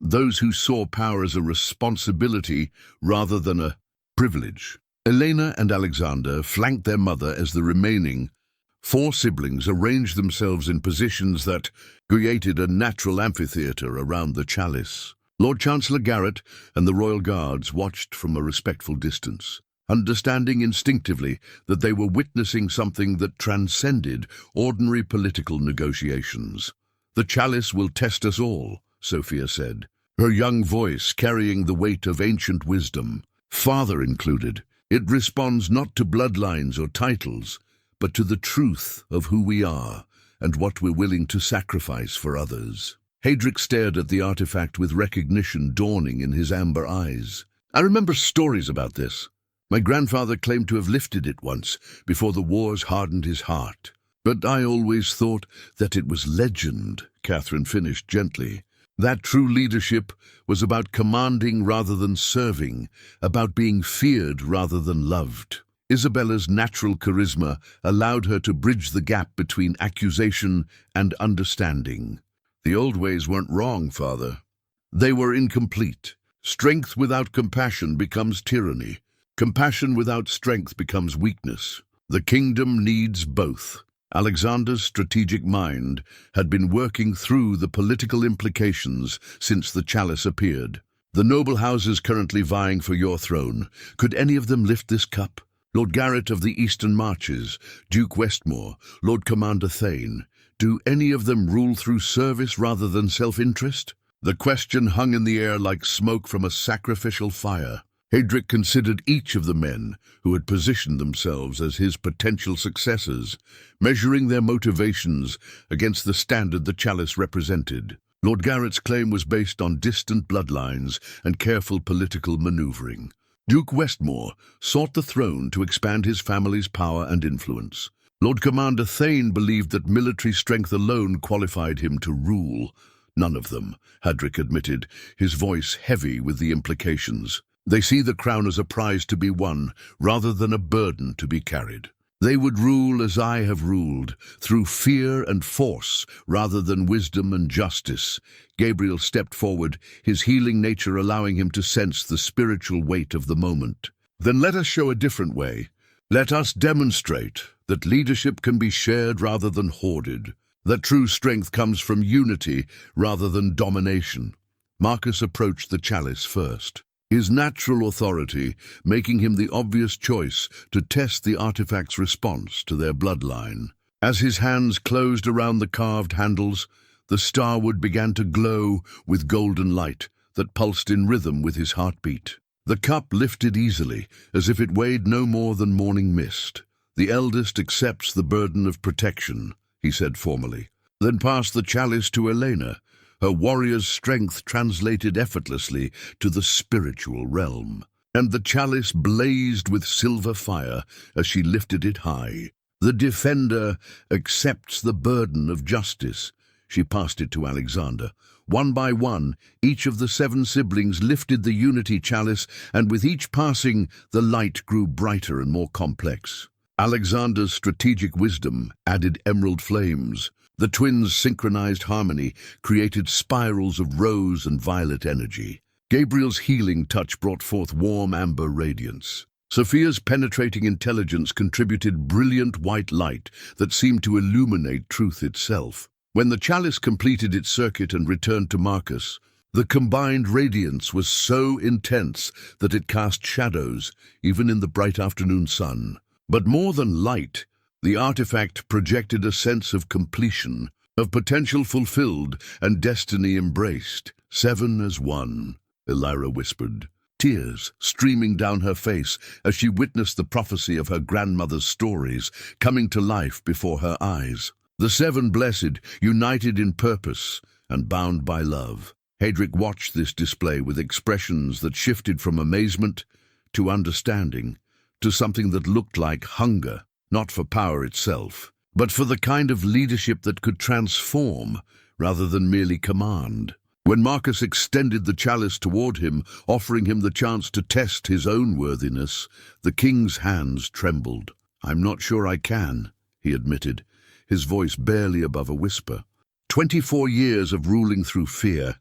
Those who saw power as a responsibility rather than a privilege. Elena and Alexander flanked their mother as the remaining 4 siblings arranged themselves in positions that created a natural amphitheater around the chalice. Lord Chancellor Garrett and the royal guards watched from a respectful distance, understanding instinctively that they were witnessing something that transcended ordinary political negotiations. "The chalice will test us all," Sophia said, her young voice carrying the weight of ancient wisdom, father included. "It responds not to bloodlines or titles, but to the truth of who we are and what we're willing to sacrifice for others." Hadric stared at the artifact with recognition dawning in his amber eyes. "I remember stories about this. My grandfather claimed to have lifted it once before the wars hardened his heart. But I always thought that it was legend," Catherine finished gently. "That true leadership was about commanding rather than serving, about being feared rather than loved." Isabella's natural charisma allowed her to bridge the gap between accusation and understanding. "The old ways weren't wrong, father. They were incomplete. Strength without compassion becomes tyranny. Compassion without strength becomes weakness. The kingdom needs both." Alexander's strategic mind had been working through the political implications since the chalice appeared. "The noble houses currently vying for your throne, could any of them lift this cup? Lord Garrett of the Eastern Marches, Duke Westmore, Lord Commander Thane, do any of them rule through service rather than self-interest?" The question hung in the air like smoke from a sacrificial fire. Hadric considered each of the men who had positioned themselves as his potential successors, measuring their motivations against the standard the chalice represented. Lord Garrett's claim was based on distant bloodlines and careful political maneuvering. Duke Westmore sought the throne to expand his family's power and influence. Lord Commander Thane believed that military strength alone qualified him to rule. "None of them," Hadric admitted, his voice heavy with the implications. "They see the crown as a prize to be won, rather than a burden to be carried. They would rule as I have ruled, through fear and force, rather than wisdom and justice." Gabriel stepped forward, his healing nature allowing him to sense the spiritual weight of the moment. "Then let us show a different way. Let us demonstrate that leadership can be shared rather than hoarded, that true strength comes from unity rather than domination." Marcus approached the chalice first, his natural authority making him the obvious choice to test the artifact's response to their bloodline. As his hands closed around the carved handles, the starwood began to glow with golden light that pulsed in rhythm with his heartbeat. The cup lifted easily, as if it weighed no more than morning mist. "The eldest accepts the burden of protection," he said formally. Then passed the chalice to Elena, her warrior's strength translated effortlessly to the spiritual realm. And the chalice blazed with silver fire as she lifted it high. "The defender accepts the burden of justice." She passed it to Alexander. One by one, each of the 7 siblings lifted the unity chalice, and with each passing, the light grew brighter and more complex. Alexander's strategic wisdom added emerald flames. The twins' synchronized harmony created spirals of rose and violet energy. Gabriel's healing touch brought forth warm amber radiance. Sophia's penetrating intelligence contributed brilliant white light that seemed to illuminate truth itself. When the chalice completed its circuit and returned to Marcus, The combined radiance was so intense that it cast shadows, even in the bright afternoon sun. But more than light, the artifact projected a sense of completion, of potential fulfilled and destiny embraced. 7 as 1, Elira whispered, tears streaming down her face as she witnessed the prophecy of her grandmother's stories coming to life before her eyes. The 7 blessed, united in purpose and bound by love. Hadric watched this display with expressions that shifted from amazement to understanding, to something that looked like hunger, not for power itself, but for the kind of leadership that could transform rather than merely command. When Marcus extended the chalice toward him, offering him the chance to test his own worthiness, the king's hands trembled. "I'm not sure I can," he admitted, his voice barely above a whisper. 24 years of ruling through fear,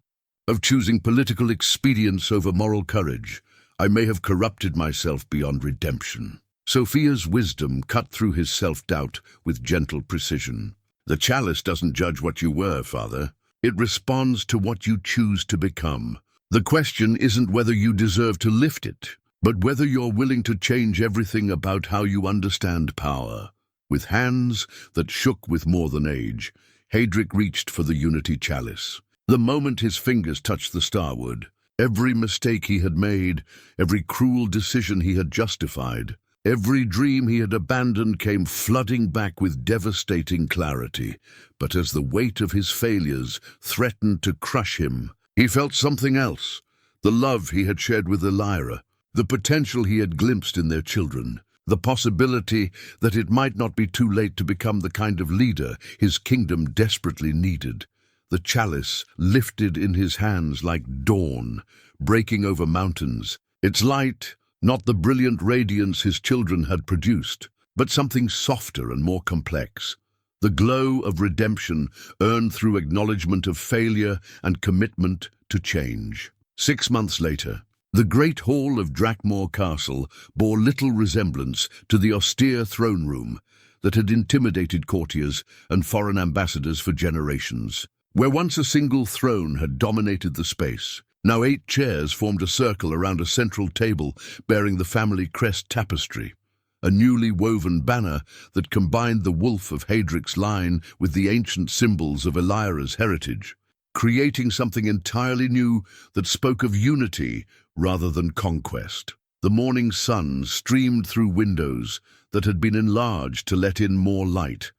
of choosing political expedience over moral courage. I may have corrupted myself beyond redemption. Sophia's wisdom cut through his self-doubt with gentle precision. The chalice doesn't judge what you were, Father. It responds to what you choose to become. The question isn't whether you deserve to lift it, but whether you're willing to change everything about how you understand power. With hands that shook with more than age, Hadric reached for the unity chalice. The moment his fingers touched the starwood, every mistake he had made, every cruel decision he had justified, every dream he had abandoned came flooding back with devastating clarity. But as the weight of his failures threatened to crush him, he felt something else. The love he had shared with Elira, the potential he had glimpsed in their children, the possibility that it might not be too late to become the kind of leader his kingdom desperately needed. The chalice lifted in his hands like dawn, breaking over mountains. Its light, not the brilliant radiance his children had produced, but something softer and more complex. The glow of redemption earned through acknowledgement of failure and commitment to change. 6 months later, the great hall of Drakmor Castle bore little resemblance to the austere throne room that had intimidated courtiers and foreign ambassadors for generations. Where once a single throne had dominated the space, now 8 chairs formed a circle around a central table bearing the family crest tapestry, a newly woven banner that combined the wolf of Hadric's line with the ancient symbols of Elira's heritage, creating something entirely new that spoke of unity rather than conquest. The morning sun streamed through windows that had been enlarged to let in more light,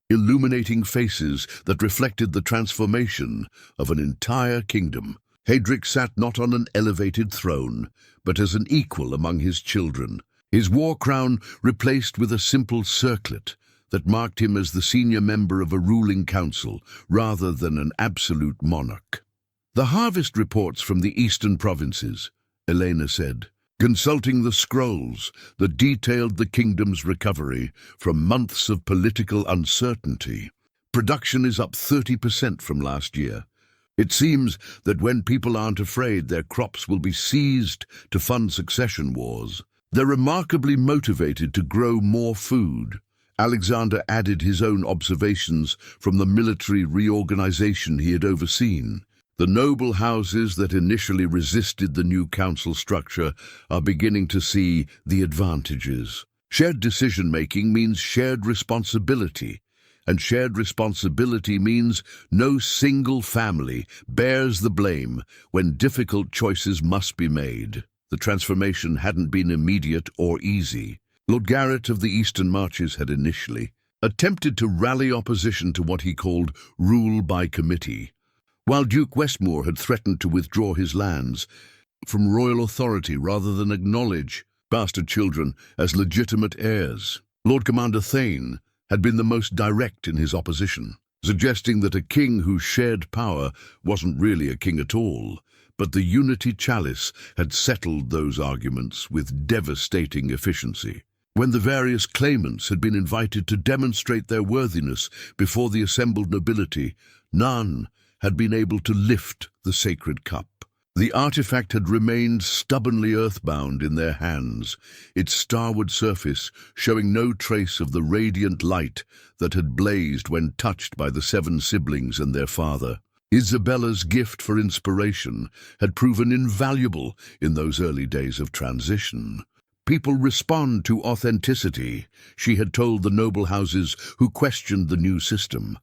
illuminating faces that reflected the transformation of an entire kingdom. Hadric sat not on an elevated throne, but as an equal among his children, his war crown replaced with a simple circlet that marked him as the senior member of a ruling council rather than an absolute monarch. "The harvest reports from the eastern provinces," Elena said, consulting the scrolls that detailed the kingdom's recovery from months of political uncertainty. "Production is up 30% from last year. It seems that when people aren't afraid their crops will be seized to fund succession wars, they're remarkably motivated to grow more food." Alexander added his own observations from the military reorganization he had overseen. "The noble houses that initially resisted the new council structure are beginning to see the advantages. Shared decision-making means shared responsibility, and shared responsibility means no single family bears the blame when difficult choices must be made." The transformation hadn't been immediate or easy. Lord Garrett of the Eastern Marches had initially attempted to rally opposition to what he called rule by committee, while Duke Westmore had threatened to withdraw his lands from royal authority rather than acknowledge bastard children as legitimate heirs. Lord Commander Thane had been the most direct in his opposition, suggesting that a king who shared power wasn't really a king at all. But the unity chalice had settled those arguments with devastating efficiency. When the various claimants had been invited to demonstrate their worthiness before the assembled nobility, none had been able to lift the sacred cup. The artifact had remained stubbornly earthbound in their hands, its starward surface showing no trace of the radiant light that had blazed when touched by the 7 siblings and their father. Isabella's gift for inspiration had proven invaluable in those early days of transition. People respond to authenticity, she had told the noble houses who questioned the new system.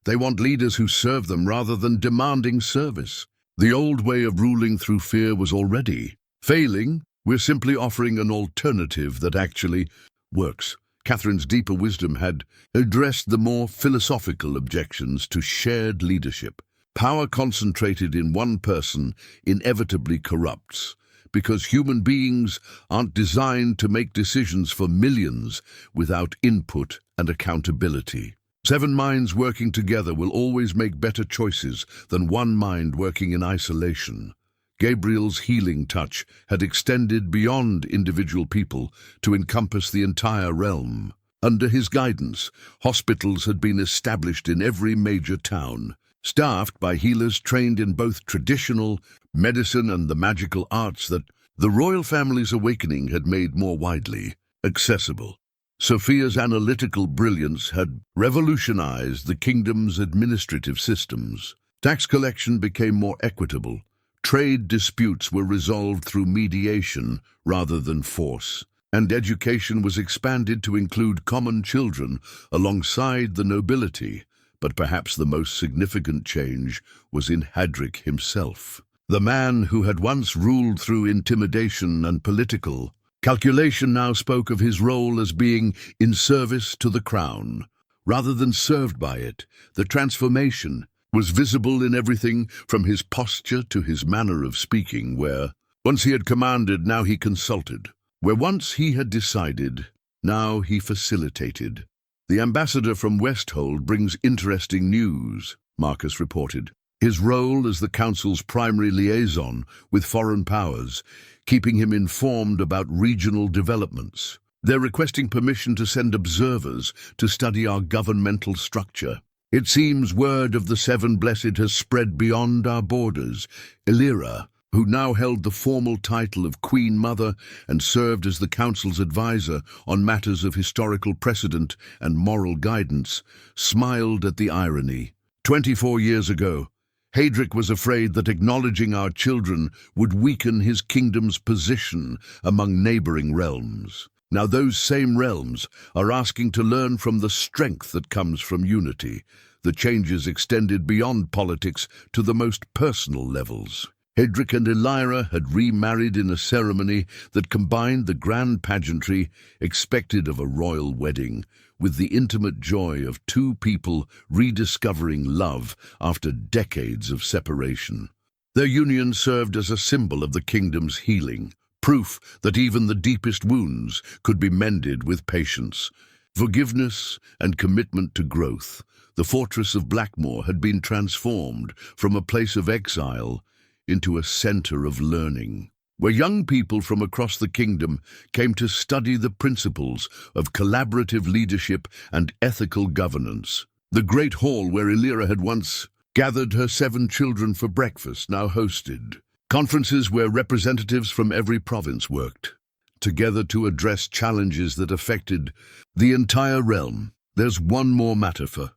They want leaders who serve them rather than demanding service. The old way of ruling through fear was already failing. We're simply offering an alternative that actually works. Catherine's deeper wisdom had addressed the more philosophical objections to shared leadership. Power concentrated in one person inevitably corrupts, because human beings aren't designed to make decisions for millions without input and accountability. 7 minds working together will always make better choices than one mind working in isolation. Gabriel's healing touch had extended beyond individual people to encompass the entire realm. Under his guidance, hospitals had been established in every major town, staffed by healers trained in both traditional medicine and the magical arts that the royal family's awakening had made more widely accessible. Sophia's analytical brilliance had revolutionized the kingdom's administrative systems. Tax collection became more equitable. Trade disputes were resolved through mediation rather than force, and education was expanded to include common children alongside the nobility. But perhaps the most significant change was in Hadric himself. The man who had once ruled through intimidation and political calculation now spoke of his role as being in service to the crown, rather than served by it. The transformation was visible in everything from his posture to his manner of speaking, where once he had commanded, now he consulted. Where once he had decided, now he facilitated. The ambassador from Westhold brings interesting news, Marcus reported. His role as the council's primary liaison with foreign powers, keeping him informed about regional developments. They're requesting permission to send observers to study our governmental structure. It seems word of the 7 Blessed has spread beyond our borders. Elira, who now held the formal title of Queen Mother and served as the council's advisor on matters of historical precedent and moral guidance, smiled at the irony. 24 years ago, Hadric was afraid that acknowledging our children would weaken his kingdom's position among neighboring realms. Now those same realms are asking to learn from the strength that comes from unity. The changes extended beyond politics to the most personal levels. Hadric and Elira had remarried in a ceremony that combined the grand pageantry expected of a royal wedding with the intimate joy of 2 people rediscovering love after decades of separation. Their union served as a symbol of the kingdom's healing, proof that even the deepest wounds could be mended with patience, forgiveness, and commitment to growth. The fortress of Blackmoor had been transformed from a place of exile into a center of learning, where young people from across the kingdom came to study the principles of collaborative leadership and ethical governance. The great hall where Elira had once gathered her 7 children for breakfast now hosted conferences where representatives from every province worked together to address challenges that affected the entire realm. There's one more matter for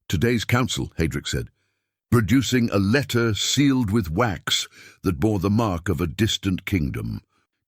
today's council, Hadric said, producing a letter sealed with wax that bore the mark of a distant kingdom.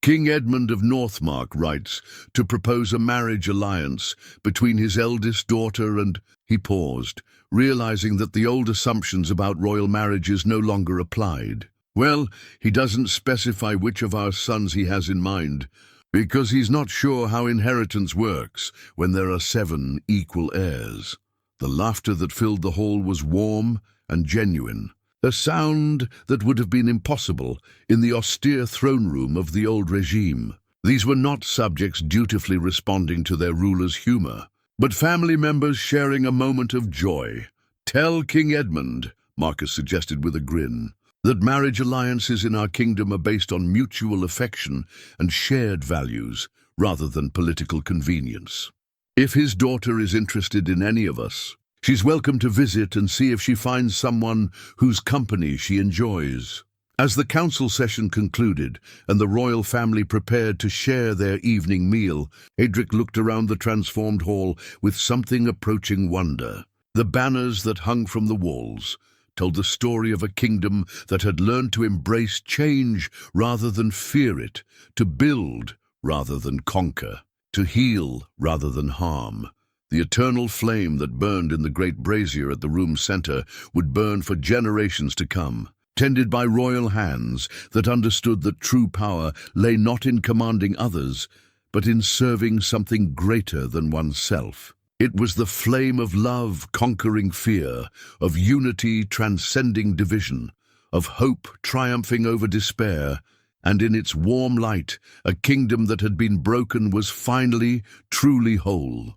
King Edmund of Northmark writes to propose a marriage alliance between his eldest daughter and... He paused, realizing that the old assumptions about royal marriages no longer applied. Well, he doesn't specify which of our sons he has in mind, because he's not sure how inheritance works when there are 7 equal heirs. The laughter that filled the hall was warm and genuine, a sound that would have been impossible in the austere throne room of the old regime. These were not subjects dutifully responding to their ruler's humor, but family members sharing a moment of joy. Tell King Edmund, Marcus suggested with a grin, that marriage alliances in our kingdom are based on mutual affection and shared values rather than political convenience. If his daughter is interested in any of us, she's welcome to visit and see if she finds someone whose company she enjoys. As the council session concluded and the royal family prepared to share their evening meal, Hadric looked around the transformed hall with something approaching wonder. The banners that hung from the walls, told the story of a kingdom that had learned to embrace change rather than fear it, to build rather than conquer, to heal rather than harm. The eternal flame that burned in the great brazier at the room's center would burn for generations to come, tended by royal hands that understood that true power lay not in commanding others, but in serving something greater than oneself. It was the flame of love conquering fear, of unity transcending division, of hope triumphing over despair, and in its warm light, a kingdom that had been broken was finally truly whole.